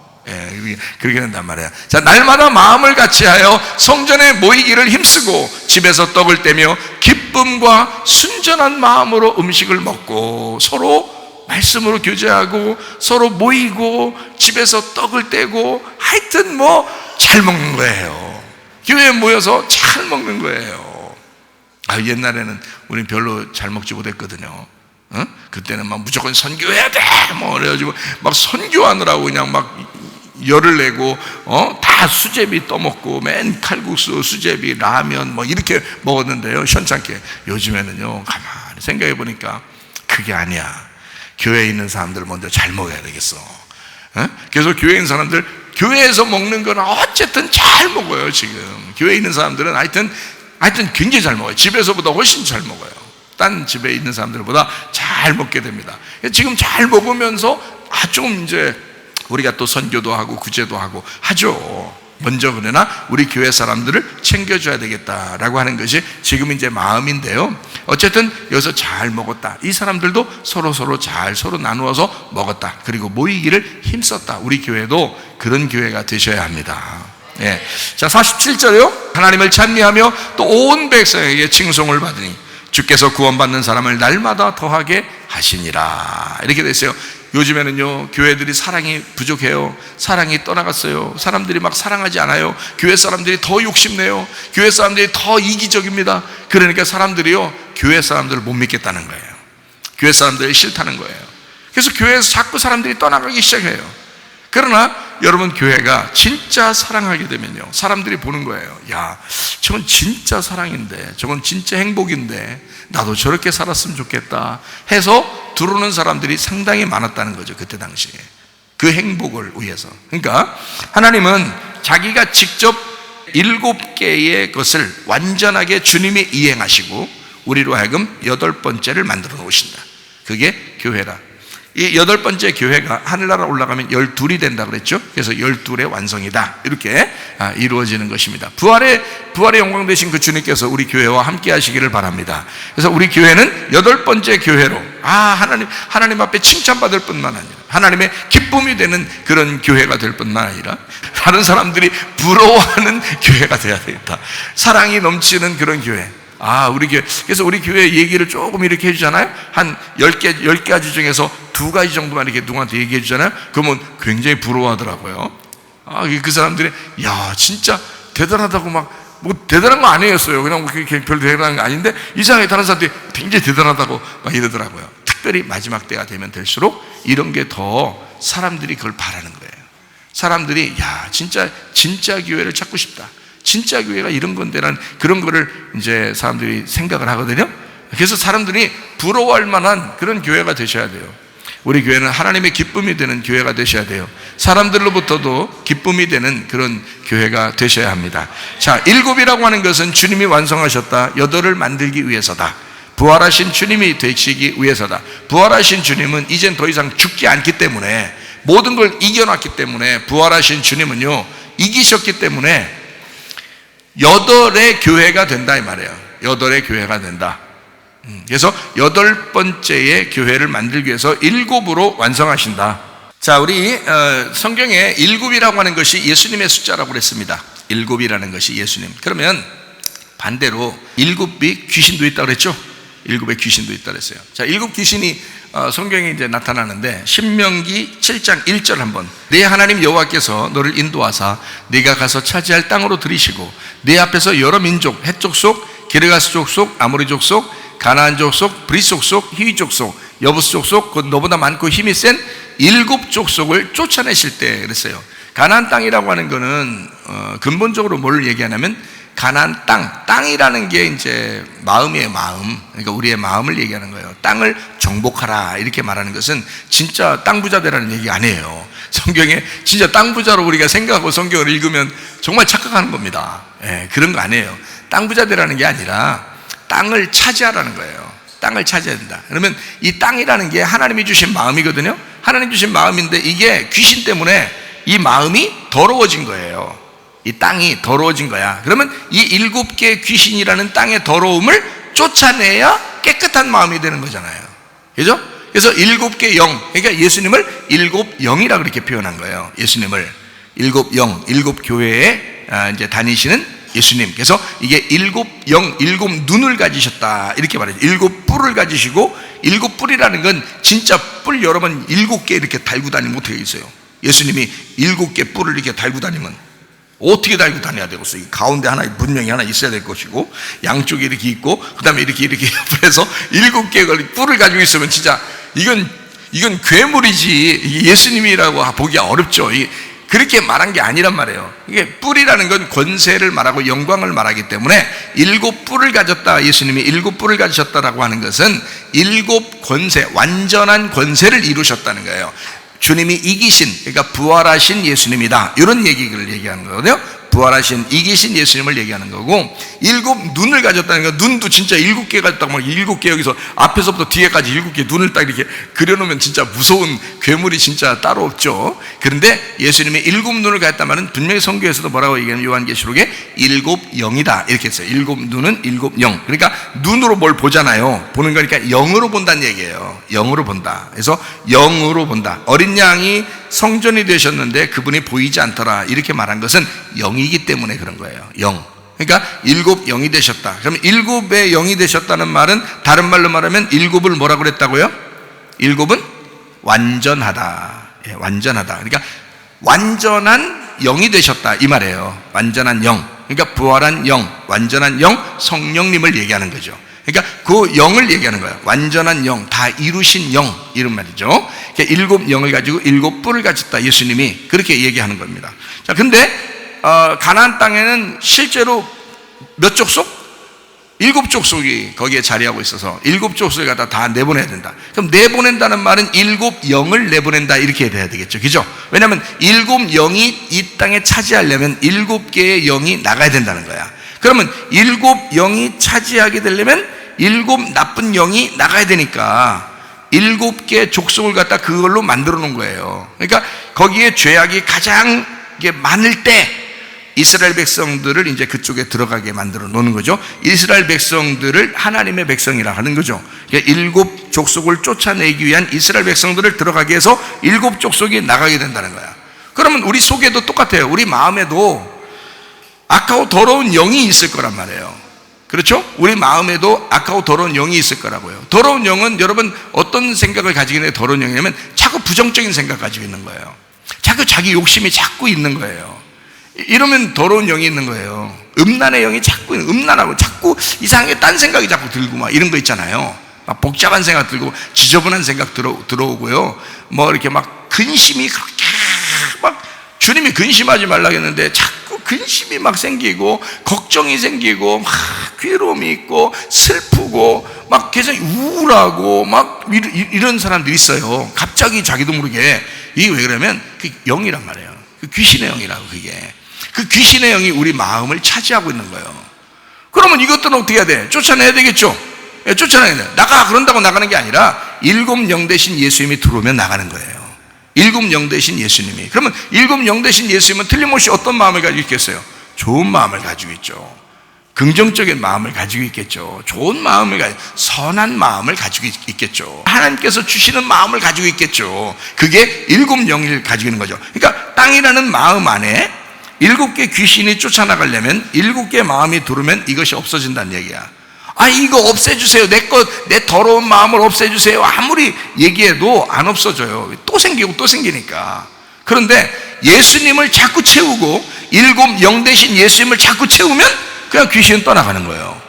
그렇게 된단 말이에요. 자, 날마다 마음을 같이하여 성전에 모이기를 힘쓰고 집에서 떡을 떼며 기쁨과 순전한 마음으로 음식을 먹고 서로 말씀으로 교제하고 서로 모이고 집에서 떡을 떼고 하여튼 뭐 잘 먹는 거예요. 교회에 모여서 잘 먹는 거예요. 옛날에는 우린 별로 잘 먹지 못했거든요. 그때는 막 무조건 선교해야 돼 뭐 그래가지고 막 선교하느라고 그냥 막 열을 내고 다 수제비 떠먹고 맨 칼국수, 수제비, 라면 뭐 이렇게 먹었는데요, 현찮게. 요즘에는요, 가만히 생각해 보니까 그게 아니야. 교회에 있는 사람들 먼저 잘 먹어야 되겠어. 그래서 교회에 있는 사람들, 교회에서 먹는 거는 어쨌든 잘 먹어요. 지금 교회에 있는 사람들은 하여튼 굉장히 잘 먹어요. 집에서보다 훨씬 잘 먹어요. 딴 집에 있는 사람들보다 잘 먹게 됩니다. 지금 잘 먹으면서 좀 이제 우리가 또 선교도 하고 구제도 하고 하죠. 먼저 그러나 우리 교회 사람들을 챙겨줘야 되겠다라고 하는 것이 지금 이제 마음인데요. 어쨌든 여기서 잘 먹었다. 이 사람들도 서로 잘 서로 나누어서 먹었다. 그리고 모이기를 힘썼다. 우리 교회도 그런 교회가 되셔야 합니다. 예. 자, 47절이요. 하나님을 찬미하며 또 온 백성에게 칭송을 받으니 주께서 구원받는 사람을 날마다 더하게 하시니라. 이렇게 됐어요. 요즘에는요, 교회들이 사랑이 부족해요. 사랑이 떠나갔어요. 사람들이 막 사랑하지 않아요. 교회 사람들이 더 욕심내요. 교회 사람들이 더 이기적입니다. 그러니까 사람들이요, 교회 사람들을 못 믿겠다는 거예요. 교회 사람들이 싫다는 거예요. 그래서 교회에서 자꾸 사람들이 떠나가기 시작해요. 그러나 여러분, 교회가 진짜 사랑하게 되면요, 사람들이 보는 거예요. 야, 저건 진짜 사랑인데, 저건 진짜 행복인데 나도 저렇게 살았으면 좋겠다 해서 들어오는 사람들이 상당히 많았다는 거죠. 그때 당시에 그 행복을 위해서. 그러니까 하나님은 자기가 직접 7개의 것을 완전하게 주님이 이행하시고 우리로 하여금 8번째를 만들어 놓으신다. 그게 교회라. 이 8번째 교회가 하늘나라 올라가면 12이 된다 그랬죠. 그래서 12의 완성이다, 이렇게 이루어지는 것입니다. 부활의 영광 되신 그 주님께서 우리 교회와 함께 하시기를 바랍니다. 그래서 우리 교회는 8번째 교회로 하나님 앞에 칭찬받을 뿐만 아니라 하나님의 기쁨이 되는 그런 교회가 될 뿐만 아니라 다른 사람들이 부러워하는 교회가 되어야 되겠다. 사랑이 넘치는 그런 교회. 우리 교회. 그래서 우리 교회 얘기를 조금 이렇게 해주잖아요. 한 10가지 중에서 2가지 정도만 이렇게 누구한테 얘기해 주잖아요. 그러면 굉장히 부러워하더라고요. 그 사람들이, 야, 진짜 대단하다고 뭐 대단한 거 아니었어요. 그냥 별로 대단한 거 아닌데 이상하게 다른 사람들이 굉장히 대단하다고 막 이러더라고요. 특별히 마지막 때가 되면 될수록 이런 게 더 사람들이 그걸 바라는 거예요. 사람들이, 야, 진짜 교회를 찾고 싶다. 진짜 교회가 이런 건데라는 그런 거를 이제 사람들이 생각을 하거든요. 그래서 사람들이 부러워할 만한 그런 교회가 되셔야 돼요. 우리 교회는 하나님의 기쁨이 되는 교회가 되셔야 돼요. 사람들로부터도 기쁨이 되는 그런 교회가 되셔야 합니다. 자, 7이라고 하는 것은 주님이 완성하셨다. 8을 만들기 위해서다. 부활하신 주님이 되시기 위해서다. 부활하신 주님은 이젠 더 이상 죽지 않기 때문에, 모든 걸 이겨놨기 때문에, 부활하신 주님은요, 이기셨기 때문에 8의 교회가 된다 이 말이에요. 8의 교회가 된다. 그래서 8번째의 교회를 만들기 위해서 7으로 완성하신다. 자, 우리 성경에 7이라고 하는 것이 예수님의 숫자라고 그랬습니다. 7이라는 것이 예수님. 그러면 반대로 7이 귀신도 있다고 그랬죠. 7의 귀신도 있다고 그랬어요. 자, 7 귀신이 성경에 이제 나타나는데, 신명기 7장 1절 한번, 네 하나님 여호와께서 너를 인도하사 네가 가서 차지할 땅으로 들이시고 네 앞에서 여러 민족, 헷 족속, 기르가스 족속, 아모리 족속, 가나안 족속, 브리스 족속, 히위 족속, 여부스 족속, 곧 너보다 많고 힘이 센 7 족속을 쫓아내실 때 그랬어요. 가나안 땅이라고 하는 거는 근본적으로 뭘 얘기하냐면, 가나안 땅이라는 게 이제 마음이에요. 마음. 그러니까 우리의 마음을 얘기하는 거예요. 땅을 정복하라 이렇게 말하는 것은 진짜 땅 부자 되라는 얘기 아니에요. 성경에 진짜 땅 부자로 우리가 생각하고 성경을 읽으면 정말 착각하는 겁니다. 그런 거 아니에요. 땅 부자 되라는 게 아니라 땅을 차지하라는 거예요. 땅을 차지해야 된다. 그러면 이 땅이라는 게 하나님이 주신 마음이거든요. 하나님 주신 마음인데 이게 귀신 때문에 이 마음이 더러워진 거예요. 이 땅이 더러워진 거야. 그러면 이 7개의 귀신이라는 땅의 더러움을 쫓아내야 깨끗한 마음이 되는 거잖아요. 그죠? 그래서 7개 영, 그러니까 예수님을 7영이라 그렇게 표현한 거예요. 예수님을 7영, 7교회에 이제 다니시는 예수님. 그래서 이게 7영, 7눈을 가지셨다 이렇게 말해요. 7뿔을 가지시고, 7뿔이라는 건 진짜 뿔 여러 번 7개 이렇게 달고 다니면 어떻게 있어요? 예수님이 7개 뿔을 이렇게 달고 다니면 어떻게 달고 다녀야 되겠어? 가운데 하나, 분명히 하나 있어야 될 것이고, 양쪽에 이렇게 있고, 그 다음에 이렇게 옆에서 7개 뿔을 가지고 있으면 진짜 이건 괴물이지 예수님이라고 보기가 어렵죠. 그렇게 말한 게 아니란 말이에요. 이게 뿔이라는 건 권세를 말하고 영광을 말하기 때문에 7뿔을 가졌다, 예수님이 7뿔을 가지셨다라고 하는 것은 7 권세, 완전한 권세를 이루셨다는 거예요. 주님이 이기신, 그러니까 부활하신 예수님이다, 이런 얘기를 얘기하는 거거든요. 부활하신 이기신 예수님을 얘기하는 거고, 7눈을 가졌다는 거, 눈도 진짜 7개 가졌다고 막 7개 여기서 앞에서부터 뒤에까지 7개 눈을 딱 이렇게 그려놓으면 진짜 무서운 괴물이 진짜 따로 없죠. 그런데 예수님이 7눈을 가졌단 말은 분명히 성경에서도 뭐라고 얘기하면, 요한계시록에 7영이다 이렇게 했어요. 7눈은 7영. 그러니까 눈으로 뭘 보잖아요. 보는 거니까 영으로 본다는 얘기예요. 영으로 본다. 그래서 영으로 본다. 어린 양이 성전이 되셨는데 그분이 보이지 않더라 이렇게 말한 것은 영이기 때문에 그런 거예요. 영. 그러니까 7영이 되셨다. 그러면 7의 영이 되셨다는 말은 다른 말로 말하면 7을 뭐라고 그랬다고요? 7은 완전하다. 완전하다. 그러니까 완전한 영이 되셨다 이 말이에요. 완전한 영. 그러니까 부활한 영, 완전한 영, 성령님을 얘기하는 거죠. 그러니까 그 영을 얘기하는 거예요. 완전한 영, 다 이루신 영, 이런 말이죠. 그러니까 7영을 가지고 7뿔을 가졌다 예수님이 그렇게 얘기하는 겁니다. 자, 근데 가나안 땅에는 실제로 몇 족속? 7 족속이 거기에 자리하고 있어서 7 족속을 갖다 다 내보내야 된다. 그럼 내보낸다는 말은 7영을 내보낸다 이렇게 돼야 되겠죠. 그죠? 왜냐하면 7영이 이 땅에 차지하려면 7개의 영이 나가야 된다는 거야. 그러면 7영이 차지하게 되려면 7 나쁜 영이 나가야 되니까 7개 족속을 갖다 그걸로 만들어 놓은 거예요. 그러니까 거기에 죄악이 가장 많을 때 이스라엘 백성들을 이제 그쪽에 들어가게 만들어 놓는 거죠. 이스라엘 백성들을 하나님의 백성이라 하는 거죠. 그러니까 7 족속을 쫓아내기 위한 이스라엘 백성들을 들어가게 해서 7 족속이 나가게 된다는 거야. 그러면 우리 속에도 똑같아요. 우리 마음에도 악하고 더러운 영이 있을 거란 말이에요. 그렇죠? 우리 마음에도 악하고 더러운 영이 있을 거라고요. 더러운 영은 여러분 어떤 생각을 가지게 되는 더러운 영이냐면 자꾸 부정적인 생각 가지고 있는 거예요. 자꾸 자기 욕심이 자꾸 있는 거예요. 이러면 더러운 영이 있는 거예요. 음란의 영이 자꾸 음란하고 자꾸 이상하게 딴 생각이 자꾸 들고 막 이런 거 있잖아요. 막 복잡한 생각 들고 지저분한 생각 들어오고요. 뭐 이렇게 막 근심이 그렇게 막 주님이 근심하지 말라고 했는데 자꾸 근심이 막 생기고 걱정이 생기고 막 괴로움이 있고 슬프고 막 계속 우울하고 막 이런 사람들이 있어요. 갑자기 자기도 모르게. 이게 왜 그러면 그 영이란 말이에요. 그 귀신의 영이라고. 그게 그 귀신의 영이 우리 마음을 차지하고 있는 거예요. 그러면 이것들은 어떻게 해야 돼? 쫓아내야 되겠죠. 쫓아내야 돼. 나가 그런다고 나가는 게 아니라 7영 대신 예수님이 들어오면 나가는 거예요. 7영 대신 예수님이. 그러면 7영 대신 예수님은 틀림없이 어떤 마음을 가지고 있겠어요? 좋은 마음을 가지고 있죠. 긍정적인 마음을 가지고 있겠죠. 좋은 마음을 가지고, 선한 마음을 가지고 있겠죠. 하나님께서 주시는 마음을 가지고 있겠죠. 그게 7영을 가지고 있는 거죠. 그러니까 땅이라는 마음 안에 7개 귀신이 쫓아나가려면 7개 마음이 들으면 이것이 없어진다는 얘기야. 이거 없애주세요. 내 더러운 마음을 없애주세요. 아무리 얘기해도 안 없어져요. 또 생기고 또 생기니까. 그런데 예수님을 자꾸 채우고 일곱 영 대신 예수님을 자꾸 채우면 그냥 귀신은 떠나가는 거예요.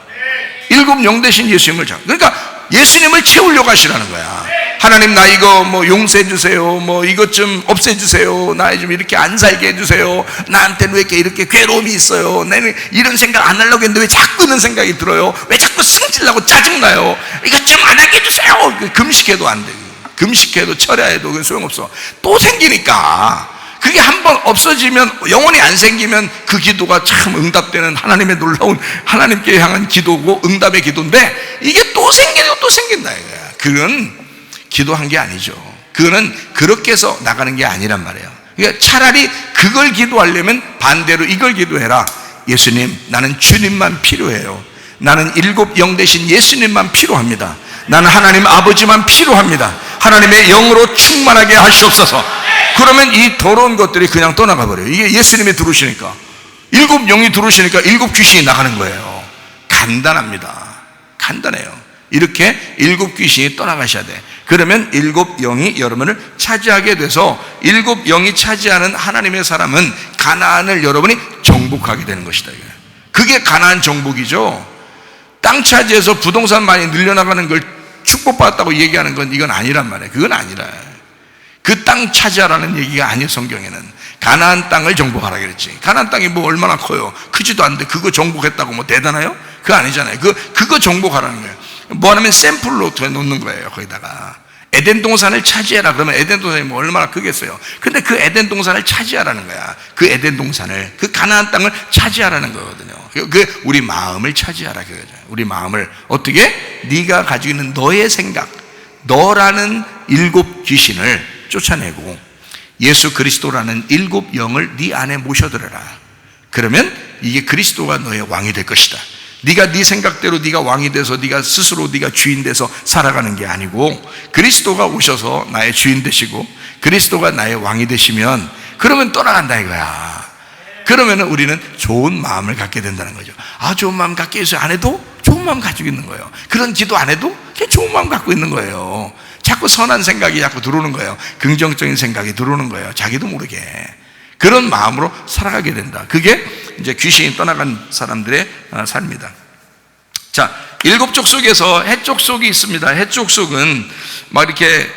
일곱 영 대신 예수님을 자꾸. 그러니까 예수님을 채우려고 하시라는 거야. 하나님, 나 이거 뭐 용서해 주세요. 뭐 이것 좀 없애 주세요. 나 좀 이렇게 안 살게 해 주세요. 나한테는 왜 이렇게 괴로움이 있어요. 나는 이런 생각 안 하려고 했는데 왜 자꾸 이런 생각이 들어요. 왜 자꾸 승질나고 짜증나요. 이것 좀 안 하게 해 주세요. 금식해도 안 돼. 금식해도 철야해도 소용없어. 또 생기니까. 그게 한번 없어지면, 영원히 안 생기면 그 기도가 참 응답되는 하나님의 놀라운, 하나님께 향한 기도고 응답의 기도인데, 이게 또 생기고 또 생긴다 이거야. 그건 기도한 게 아니죠. 그거는 그렇게 해서 나가는 게 아니란 말이에요. 그러니까 차라리 그걸 기도하려면 반대로 이걸 기도해라. 예수님, 나는 주님만 필요해요. 나는 일곱 영 대신 예수님만 필요합니다. 나는 하나님 아버지만 필요합니다. 하나님의 영으로 충만하게 하시옵소서. 그러면 이 더러운 것들이 그냥 떠나가 버려요. 이게 예수님이 들어오시니까, 일곱 영이 들어오시니까 일곱 귀신이 나가는 거예요. 간단합니다. 간단해요. 이렇게 일곱 귀신이 떠나가셔야 돼. 그러면 일곱 영이 여러분을 차지하게 돼서, 일곱 영이 차지하는 하나님의 사람은 가나안을 여러분이 정복하게 되는 것이다. 그게 가나안 정복이죠. 땅 차지해서 부동산 많이 늘려나가는 걸 축복받았다고 얘기하는 건 이건 아니란 말이에요. 그건 아니라. 그 땅 차지하라는 얘기가 아니에요. 성경에는 가나안 땅을 정복하라 그랬지. 가나안 땅이 뭐 얼마나 커요. 크지도 않은데 그거 정복했다고 뭐 대단해요? 그거 아니잖아요. 그거 정복하라는 거예요. 뭐 하면 샘플로 놓는 거예요. 거기다가 에덴 동산을 차지해라 그러면 에덴 동산이 뭐 얼마나 크겠어요. 근데 그 에덴 동산을 차지하라는 거야. 그 에덴 동산을, 그 가나안 땅을 차지하라는 거거든요. 그 우리 마음을 차지하라 그거죠. 우리 마음을 어떻게? 네가 가지고 있는 너의 생각, 너라는 일곱 귀신을 쫓아내고 예수 그리스도라는 일곱 영을 네 안에 모셔들어라. 그러면 이게 그리스도가 너의 왕이 될 것이다. 네가 네 생각대로 네가 왕이 돼서 네가 스스로 네가 주인 돼서 살아가는 게 아니고, 그리스도가 오셔서 나의 주인 되시고 그리스도가 나의 왕이 되시면 그러면 떠나간다 이거야. 그러면 우리는 좋은 마음을 갖게 된다는 거죠. 좋은 마음 갖게 해서 안 해도 좋은 마음 가지고 있는 거예요. 그런 기도 안 해도 그냥 좋은 마음 갖고 있는 거예요. 자꾸 선한 생각이 자꾸 들어오는 거예요. 긍정적인 생각이 들어오는 거예요. 자기도 모르게. 그런 마음으로 살아가게 된다. 그게 이제 귀신이 떠나간 사람들의 삶이다. 자, 일곱 족속에서 해족속이 있습니다. 해족속은 막 이렇게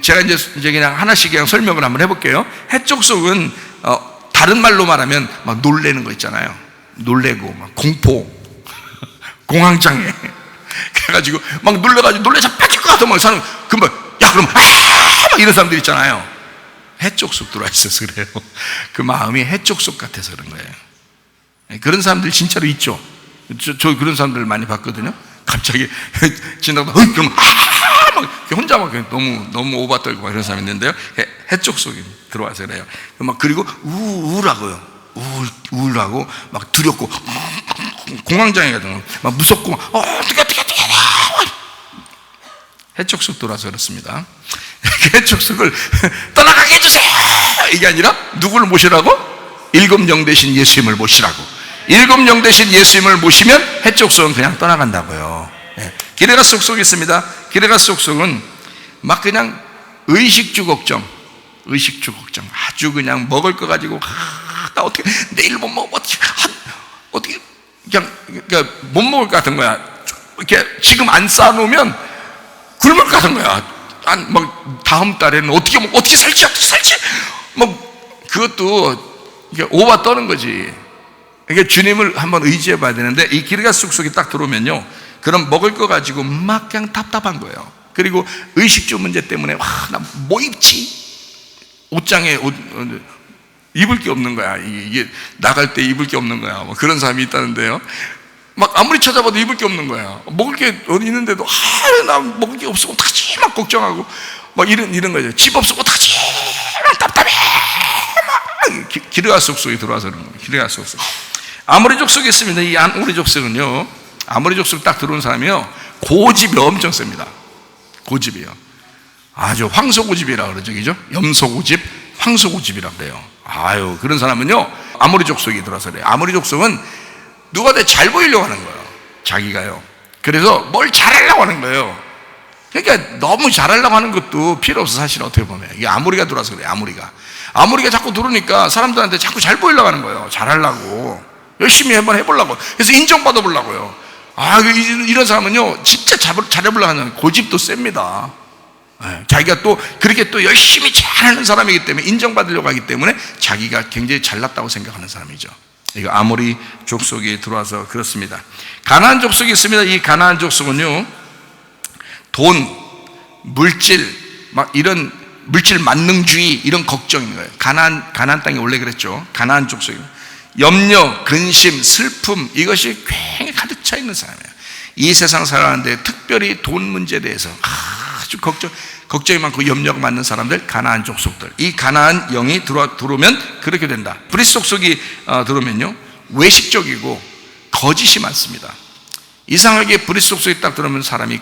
제가 이제 그냥 하나씩 그냥 설명을 한번 해볼게요. 해족속은 다른 말로 말하면 막 놀래는 거 있잖아요. 놀래고 막 공포, 공황장애. 그래가지고 막 놀래서 뺏길 것 같아. 막 사람 금방 그럼 막 이런 사람들 있잖아요. 해족속 들어와 있어서 그래요. 그 마음이 해족속 같아서 그런 거예요. 그런 사람들 진짜로 있죠. 저 그런 사람들 많이 봤거든요. 갑자기 지나가다 그럼 막 혼자 막 너무 오바 떨고 막 이런 사람이 있는데요. 해족속이 들어와서 그래요. 막 그리고 우울하고요. 우울하고 막 두렵고 공황장애 같은 거, 막 무섭고 어떻게 해족속 들어와서 그렇습니다. 해족속을 떠나가게 해주세요 이게 아니라 누구를 모시라고? 일곱 영 대신 예수님을 모시라고. 일곱 영 대신 예수님을 모시면 해족속은 그냥 떠나간다고요. 기레가 속속이 있습니다. 기레가 속속은 막 그냥 의식주 걱정, 아주 그냥 먹을 거 가지고 나 어떻게 내일 못 먹으면 어떻게 그냥 그러니까 못 먹을 것 같은 거야. 이렇게 지금 안 쌓아놓으면 굶을 것 같은 거야. 막 다음 달에는 어떻게 살지 뭐 그것도 오바 떠는 거지. 그러니까 주님을 한번 의지해 봐야 되는데, 이 기르가 쑥쑥이 딱 들어오면요, 그럼 먹을 거 가지고 막 그냥 답답한 거예요. 그리고 의식주 문제 때문에 나 뭐 입지? 옷장에 입을 게 없는 거야. 이게 나갈 때 입을 게 없는 거야. 뭐 그런 사람이 있다는데요. 막 아무리 찾아봐도 입을 게 없는 거야. 먹을 게 어디 있는데도 나 먹을 게 없어 어떡하지? 막 걱정하고 막 이런 거죠. 집 없어 어떡하지? 막 답답해. 막 기르가 족속이 들어와서 그런 거예요. 기르가 족속. 아모리 족속이 있습니다. 이 아모리 족속은요, 아모리 족속 딱 들어온 사람이요, 고집이 엄청 셉니다. 고집이요. 아주 황소고집이라고 그러죠. 그죠? 염소고집, 황소고집이라고 그래요. 그런 사람은요, 아모리 족속이 들어와서 그래요. 아모리 족속은 누가 잘 보이려고 하는 거예요. 자기가요. 그래서 뭘 잘하려고 하는 거예요. 그러니까 너무 잘하려고 하는 것도 필요 없어. 사실 어떻게 보면 이게 아무리가 들어와서 그래요. 아무리가 자꾸 들어오니까 사람들한테 자꾸 잘 보이려고 하는 거예요. 잘하려고, 열심히 한번 해보려고. 그래서 인정받아 보려고요. 이런 사람은요 진짜 잘해보려고 하는 고집도 셉니다. 자기가 또 그렇게 또 열심히 잘하는 사람이기 때문에, 인정받으려고 하기 때문에 자기가 굉장히 잘났다고 생각하는 사람이죠. 이거 아모리 족속이 들어와서 그렇습니다. 가나안 족속이 있습니다. 이 가나안 족속은요 돈, 물질, 막 이런 물질 만능주의, 이런 걱정인 거예요. 가나안 땅이 원래 그랬죠. 가나안 족속이 염려, 근심, 슬픔, 이것이 굉장히 가득 차 있는 사람이에요. 이 세상 살아가는데 특별히 돈 문제에 대해서 아주 걱정이 많고 염려가 많은 사람들, 가나안 족속들. 이 가나안 영이 들어오면 그렇게 된다. 브리스 족속이 들어오면요 외식적이고 거짓이 많습니다. 이상하게 브리스 족속이 딱 들어오면 사람이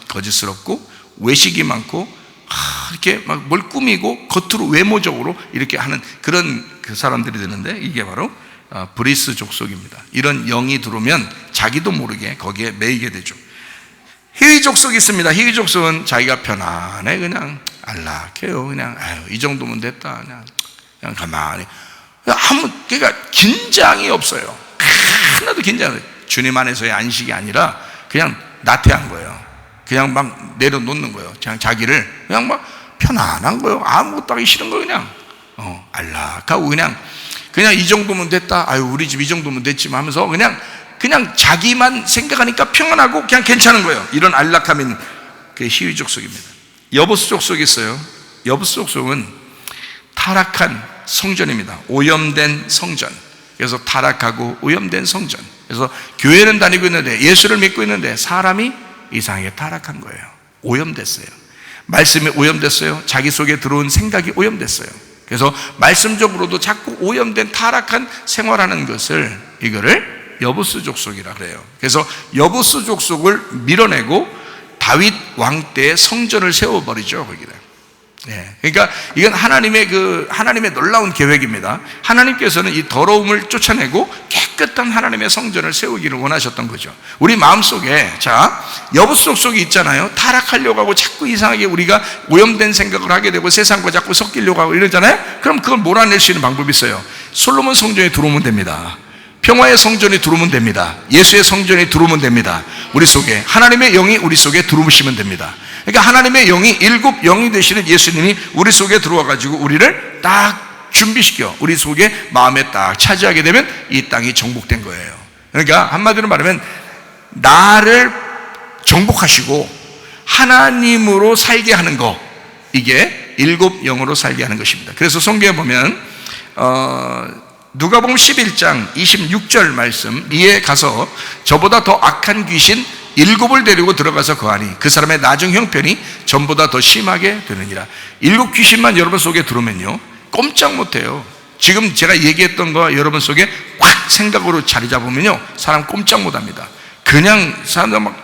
거짓스럽고 외식이 많고 이렇게 막 뭘 꾸미고 겉으로 외모적으로 이렇게 하는 그런 그 사람들이 되는데, 이게 바로 브리스 족속입니다. 이런 영이 들어오면 자기도 모르게 거기에 매이게 되죠. 히위 족속이 있습니다. 히위 족속은 자기가 편안해, 그냥 안락해요. 그냥 이 정도면 됐다. 그냥 가만히 그러니까 긴장이 없어요. 하나도 긴장이 없어요. 주님 안에서의 안식이 아니라 그냥 나태한 거예요. 그냥 막 내려놓는 거예요. 그냥 자기를 그냥 막 편안한 거예요. 아무것도 하기 싫은 거예요. 그냥 안락하고 그냥 이 정도면 됐다. 우리 집 이 정도면 됐지만 하면서 그냥 자기만 생각하니까 평안하고 그냥 괜찮은 거예요. 이런 안락함인 그 히위 족속입니다. 여부스 족속이 있어요. 여부스 족속은 타락한 성전입니다. 오염된 성전. 그래서 타락하고 오염된 성전. 그래서 교회는 다니고 있는데, 예수를 믿고 있는데 사람이 이상하게 타락한 거예요. 오염됐어요. 말씀이 오염됐어요. 자기 속에 들어온 생각이 오염됐어요. 그래서 말씀적으로도 자꾸 오염된 타락한 생활하는 것을, 이거를 여부스 족속이라 그래요. 그래서 여부스 족속을 밀어내고 다윗 왕 때의 성전을 세워버리죠, 거기를. 그러니까 이건 하나님의 놀라운 계획입니다. 하나님께서는 이 더러움을 쫓아내고 깨끗한 하나님의 성전을 세우기를 원하셨던 거죠. 우리 마음속에 여부스 족속이 있잖아요. 타락하려고 하고 자꾸 이상하게 우리가 오염된 생각을 하게 되고 세상과 자꾸 섞이려고 하고 이러잖아요. 그럼 그걸 몰아낼 수 있는 방법이 있어요. 솔로몬 성전에 들어오면 됩니다. 평화의 성전이 들어오면 됩니다. 예수의 성전이 들어오면 됩니다. 우리 속에 하나님의 영이 우리 속에 들어오시면 됩니다. 그러니까 하나님의 영이 일곱 영이 되시는 예수님이 우리 속에 들어와 가지고 우리를 딱 준비시켜 우리 속에 마음에 딱 차지하게 되면 이 땅이 정복된 거예요. 그러니까 한마디로 말하면 나를 정복하시고 하나님으로 살게 하는 거, 이게 일곱 영으로 살게 하는 것입니다. 그래서 성경에 보면 누가복음 11장 26절 말씀, 이에 가서 저보다 더 악한 귀신 7을 데리고 들어가서 거하니 그 사람의 나중 형편이 전보다 더 심하게 되느니라. 7 귀신만 여러분 속에 들어오면요 꼼짝 못해요. 지금 제가 얘기했던 거 여러분 속에 확 생각으로 자리 잡으면요 사람 꼼짝 못합니다. 그냥 사람들 막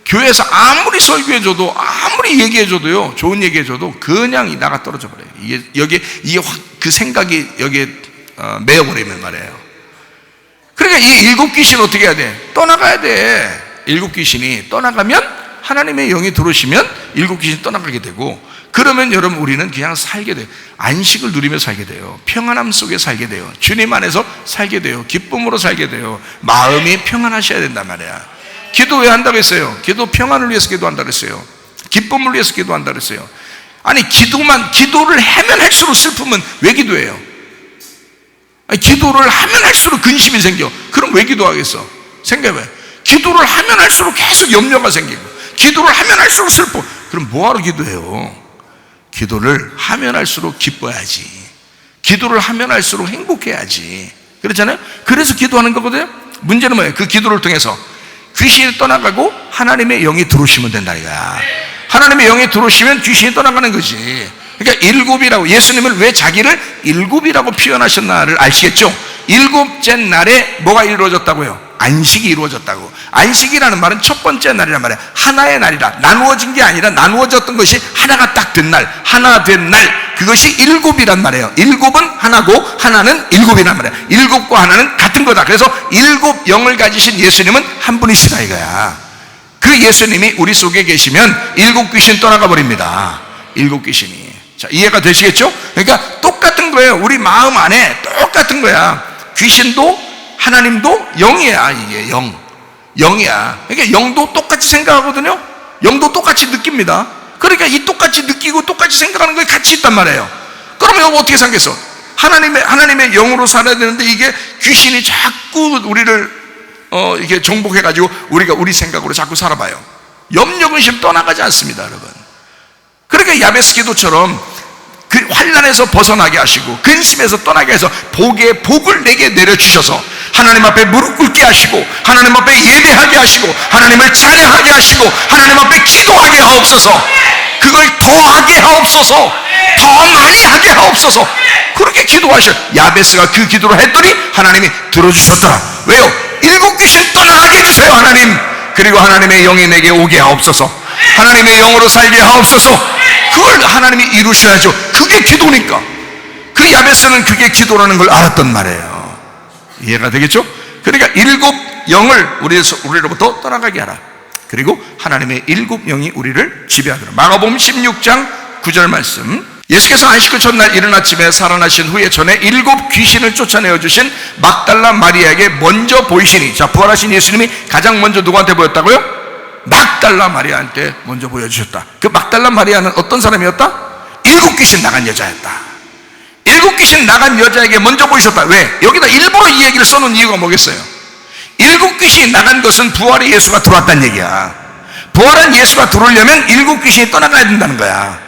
교회에서 아무리 설교해줘도 아무리 얘기해줘도요, 좋은 얘기해줘도 그냥 나가 떨어져 버려요. 이게 확 그 생각이 여기에 매여버리면 말이에요. 그러니까 이 7 귀신 어떻게 해야 돼? 떠나가야 돼. 7 귀신이 떠나가면, 하나님의 영이 들어오시면 7 귀신이 떠나가게 되고, 그러면 여러분 우리는 그냥 살게 돼요. 안식을 누리며 살게 돼요. 평안함 속에 살게 돼요. 주님 안에서 살게 돼요. 기쁨으로 살게 돼요. 마음이 평안하셔야 된단 말이야. 기도 왜 한다고 했어요? 기도 평안을 위해서 기도한다고 했어요. 기쁨을 위해서 기도한다고 했어요. 아니 기도를 하면 할수록 슬픔은 왜 기도해요? 아니, 기도를 하면 할수록 근심이 생겨. 그럼 왜 기도하겠어? 생각해봐요. 기도를 하면 할수록 계속 염려가 생기고, 기도를 하면 할수록 슬퍼. 그럼 뭐하러 기도해요? 기도를 하면 할수록 기뻐야지. 기도를 하면 할수록 행복해야지. 그렇잖아요? 그래서 기도하는 거거든요. 문제는 뭐예요? 그 기도를 통해서 귀신이 떠나가고 하나님의 영이 들어오시면 된다 이거야. 하나님의 영이 들어오시면 귀신이 떠나가는 거지. 그러니까 7이라고, 예수님을 왜 자기를 7이라고 표현하셨나를 아시겠죠? 7째 날에 뭐가 이루어졌다고요? 안식이 이루어졌다고. 안식이라는 말은 첫 번째 날이란 말이야. 하나의 날이라. 나누어진 게 아니라 나누어졌던 것이 하나가 딱 된 날, 하나 된 날, 그것이 일곱이란 말이에요. 일곱은 하나고 하나는 일곱이란 말이야. 일곱과 하나는 같은 거다. 그래서 일곱 영을 가지신 예수님은 한 분이시다 이거야. 그 예수님이 우리 속에 계시면 일곱 귀신 떠나가 버립니다. 일곱 귀신이. 자, 이해가 되시겠죠? 그러니까 똑같은 거예요. 우리 마음 안에 똑같은 거야. 귀신도 하나님도 영이야. 이게 영이야. 그러니까 영도 똑같이 생각하거든요. 영도 똑같이 느낍니다. 그러니까 이 똑같이 느끼고 똑같이 생각하는 게 같이 있단 말이에요. 그러면 이거 어떻게 생겼어? 하나님의 영으로 살아야 되는데 이게 귀신이 자꾸 우리를 이게 정복해가지고 우리가 우리 생각으로 자꾸 살아봐요. 염려 근심 떠나가지 않습니다, 여러분. 그러니까 야베스 기도처럼 그 환난에서 벗어나게 하시고 근심에서 떠나게 해서 복을 내게 내려주셔서 하나님 앞에 무릎 꿇게 하시고 하나님 앞에 예배하게 하시고 하나님을 찬양하게 하시고 하나님 앞에 기도하게 하옵소서. 그걸 더하게 하옵소서. 더 많이 하게 하옵소서. 그렇게 기도하셔. 야베스가 그 기도를 했더니 하나님이 들어주셨더라. 왜요? 일곱 귀신 떠나게 해주세요, 하나님. 그리고 하나님의 영이 내게 오게 하옵소서. 하나님의 영으로 살게 하옵소서. 그걸 하나님이 이루셔야죠. 그게 기도니까. 그 야베스는 그게 기도라는 걸 알았단 말이에요. 이해가 되겠죠? 그러니까 일곱 영을 우리로부터 떠나가게 하라. 그리고 하나님의 일곱 영이 우리를 지배하더라. 마가복음 16장 9절 말씀. 예수께서 안식 후 첫날 이른 아침에 살아나신 후에 전에 일곱 귀신을 쫓아내어 주신 막달라 마리아에게 먼저 보이시니. 자, 부활하신 예수님이 가장 먼저 누구한테 보였다고요? 막달라 마리아한테 먼저 보여주셨다. 그 막달라 마리아는 어떤 사람이었다? 일곱 귀신 나간 여자였다. 일곱 귀신 나간 여자에게 먼저 보이셨다. 왜? 여기다 일부러 이 얘기를 써놓은 이유가 뭐겠어요? 일곱 귀신이 나간 것은 부활의 예수가 들어왔다는 얘기야. 부활한 예수가 들어오려면 일곱 귀신이 떠나가야 된다는 거야.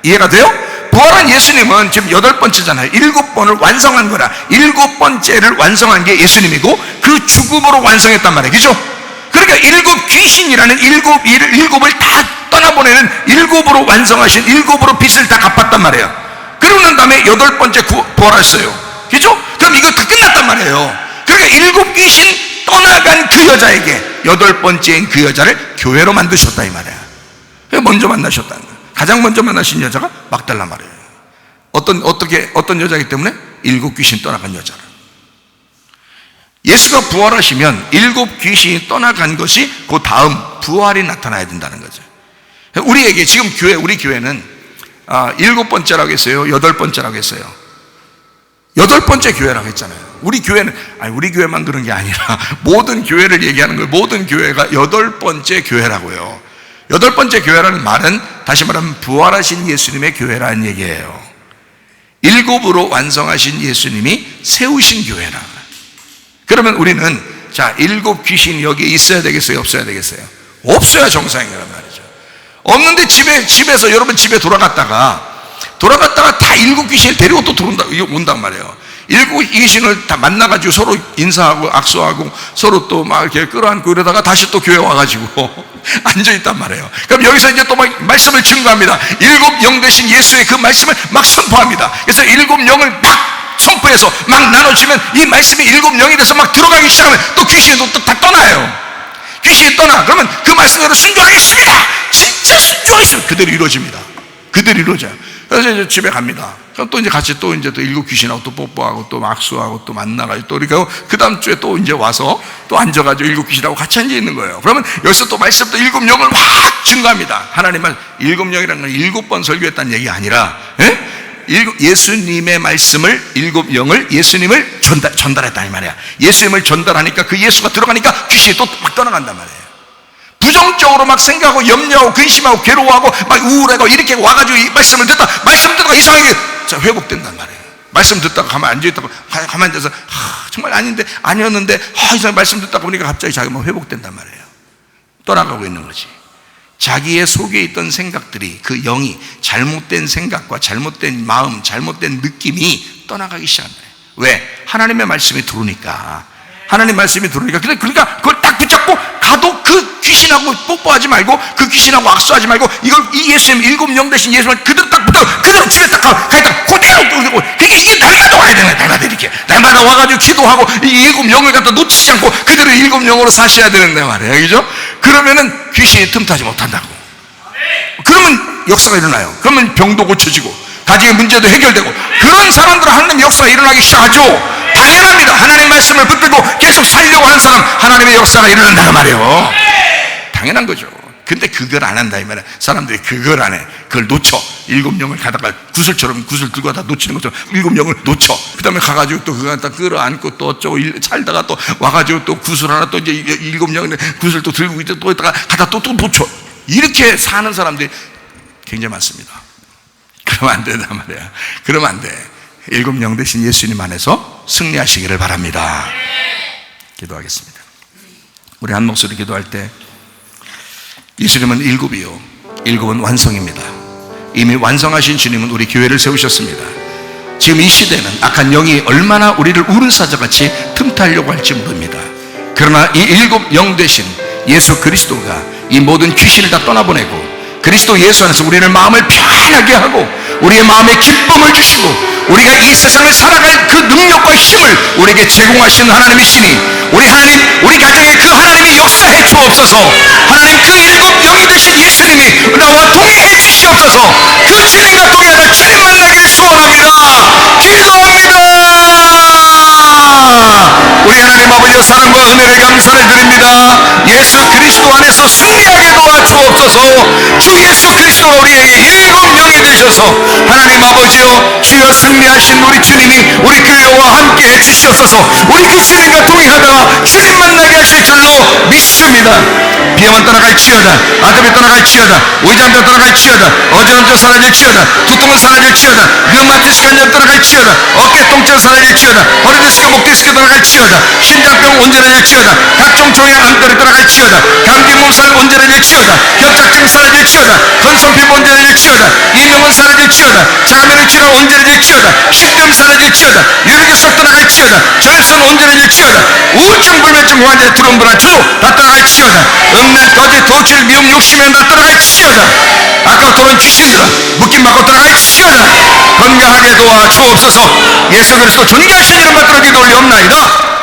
이해가 돼요? 부활한 예수님은 지금 8번째잖아요. 7번을 완성한 거라. 7번째를 완성한 게 예수님이고 그 죽음으로 완성했단 말이에요. 그죠? 그러니까 일곱 귀신이라는 일곱을 다 떠나보내는 일곱으로 완성하신 일곱으로 빚을 다 갚았단 말이에요. 그러고 난 다음에 8번째 부활했어요. 그죠? 그럼 이거 다 끝났단 말이에요. 그러니까 일곱 귀신 떠나간 그 여자에게 8번째인 그 여자를 교회로 만드셨다 이 말이에요. 먼저 만나셨다는 거예요. 가장 먼저 만나신 여자가 막달라 말이에요. 어떤 여자이기 때문에 일곱 귀신 떠나간 여자라. 예수가 부활하시면 일곱 귀신이 떠나간 것이 그 다음 부활이 나타나야 된다는 거죠. 우리에게 지금 우리 교회는 7번째라고 했어요? 8번째라고 했어요? 8번째 교회라고 했잖아요. 우리 교회는, 우리 교회만 그런 게 아니라 모든 교회를 얘기하는 거예요. 모든 교회가 8번째 교회라고요. 8번째 교회라는 말은 다시 말하면 부활하신 예수님의 교회라는 얘기예요. 7으로 완성하신 예수님이 세우신 교회라. 그러면 우리는 자, 일곱 귀신이 여기에 있어야 되겠어요? 없어야 되겠어요? 없어야 정상이란 말이죠. 없는데 집에서 여러분 집에 돌아갔다가 다 일곱 귀신을 데리고 또 온단 말이에요. 일곱 귀신을 다 만나가지고 서로 인사하고 악수하고 서로 또 막 이렇게 끌어안고 이러다가 다시 또 교회 와가지고 앉아있단 말이에요. 그럼 여기서 이제 또 막 말씀을 증거합니다. 일곱 영 대신 예수의 그 말씀을 막 선포합니다. 그래서 일곱 영을 막 선포해서 막 나눠주면 이 말씀이 일곱 영이 돼서 막 들어가기 시작하면 또 귀신이 또 다 떠나요. 귀신이 떠나. 그러면 그 말씀대로 순종하겠습니다. 진짜 순종하겠습니다. 그대로 이루어집니다. 그대로 이루어져요. 그래서 이제 집에 갑니다. 그럼 또 이제 같이 또 일곱 귀신하고 또 뽀뽀하고 또 악수하고 또 만나가지고 또 그러니까 그 다음 주에 또 이제 와서 또 앉아가지고 일곱 귀신하고 같이 앉아 있는 거예요. 그러면 여기서 또 말씀 또 일곱 영을 확 증거합니다. 하나님은 일곱 영이라는 건 7번 설교했다는 얘기 아니라, 예수님의 말씀을 일곱 영을 예수님을 전달했다 이 말이야. 예수님을 전달하니까 그 예수가 들어가니까 귀신이 또 막 떠나간단 말이에요. 부정적으로 막 생각하고 염려하고 근심하고 괴로워하고 막 우울하고 이렇게 와가지고 이 말씀을 듣다가 이상하게 회복된단 말이에요. 말씀 듣다가 가만히 앉아있다가 가만히 앉아서 정말 아니었는데 이상하게 말씀 듣다가 보니까 갑자기 자기가 회복된단 말이에요. 떠나가고 있는 거지. 자기의 속에 있던 생각들이, 그 영이 잘못된 생각과 잘못된 마음, 잘못된 느낌이 떠나가기 시작합니다. 왜? 하나님의 말씀이 들어오니까. 그러니까 그걸 딱 붙잡고 가도 그 귀신하고 뽀뽀하지 말고 그 귀신하고 악수하지 말고 이 예수님 일곱 영 대신 예수님 그대로 딱 붙어 그대로 집에 딱 가니까 그대로 뚫고 이게 날마다 와야 되는 거야. 날마다 이렇게 날마다 와가지고 기도하고 이 일곱 영을 갖다 놓치지 않고 그대로 일곱 영으로 사셔야 되는데 말이에요. 그죠? 그러면은 귀신이 틈타지 못한다고. 그러면 역사가 일어나요. 그러면 병도 고쳐지고 가정의 문제도 해결되고 그런 사람들은 하나님 역사가 일어나기 시작하죠. 당연합니다. 하나님 말씀을 붙들고 계속 살려고 하는 사람 하나님의 역사가 일어난다고 말이에요. 당연한 거죠. 근데 그걸 안 한다 이 말이야. 사람들이 그걸 안 해. 그걸 놓쳐. 일곱 영을 가다가 구슬처럼 구슬 들고 가다 놓치는 것처럼 일곱 영을 놓쳐. 그 다음에 가가지고 또 그거 갖다 끌어안고 또 어쩌고 살다가 또 와가지고 또 구슬 하나 또 이제 일곱 영을 구슬 또 들고 이제 또 있다가 가다 또 놓쳐. 이렇게 사는 사람들이 굉장히 많습니다. 그러면 안 된단 말이야. 그러면 안 돼. 일곱 영 대신 예수님 안에서 승리하시기를 바랍니다. 기도하겠습니다. 우리 한 목소리 기도할 때 예수님은 일곱이요, 일곱은 완성입니다. 이미 완성하신 주님은 우리 교회를 세우셨습니다. 지금 이 시대는 악한 영이 얼마나 우리를 우르사자같이 틈타려고 할지 모릅니다. 그러나 이 일곱 영 대신 예수 그리스도가 이 모든 귀신을 다 떠나보내고 그리스도 예수 안에서 우리를 마음을 편하게 하고 우리의 마음에 기쁨을 주시고 우리가 이 세상을 살아갈 그 능력과 힘을 우리에게 제공하시는 하나님이시니 우리 하나님, 우리 가정에 그 하나님이 역사해 주옵소서. 하나님 그 일곱 영이 되신 예수님이 나와 동행해 주시옵소서. 그 주님과 동행하다 주님 만나기를 소원합니다. 기도합니다. 우리 하나님 아버지의 사랑과 은혜를 감사를 드립니다. 예수 그리스도 안에서 승리하게 도와주옵소서. 주 예수 그리스도가 우리에게 일곱 명이 되셔서 하나님 아버지여 주여 승리하신 우리 주님이 우리 교회와 함께 해주시옵소서. 우리 그 주님과 동행하다가 주님 만나게 하실 줄로 믿습니다. 비염은 떠나갈지어다, 아픔이 떠나갈지어다, 위장도 떠나갈지어다, 어지럼증 사라질지어다, 두통은 사라질지어다, 류마티스 관절 떠나갈지어다, 어깨 통증 사라질지어다, 허리 디스크, 목 디스크 떠나갈지어다, 심장병 온전해질지어다, 각종 종양 암들이 떠나갈지어다, 감기 몸살 온전해질지어다, 협착증 사라질지어다, 건선 피부 온전해질지어다, 이명은 사라질지어다, 자가면역 질환 온전해질지어다, 식병 사라질지어다, 유리기석 떠나갈지어다, 저혈선 온전해질지어다, 우울증 불면증 환자의 두려움 불안 주로 다 떠나갈지어다, 음란 거짓 도출 미움 욕심이 다 떠나갈지어다, 아까부터는 귀신들아 묶임 받고 떠나갈지어다. 건강하게 도와 주옵소서. 예수 그리스도 존귀하신 이름 받들어 기도 올리옵나이다.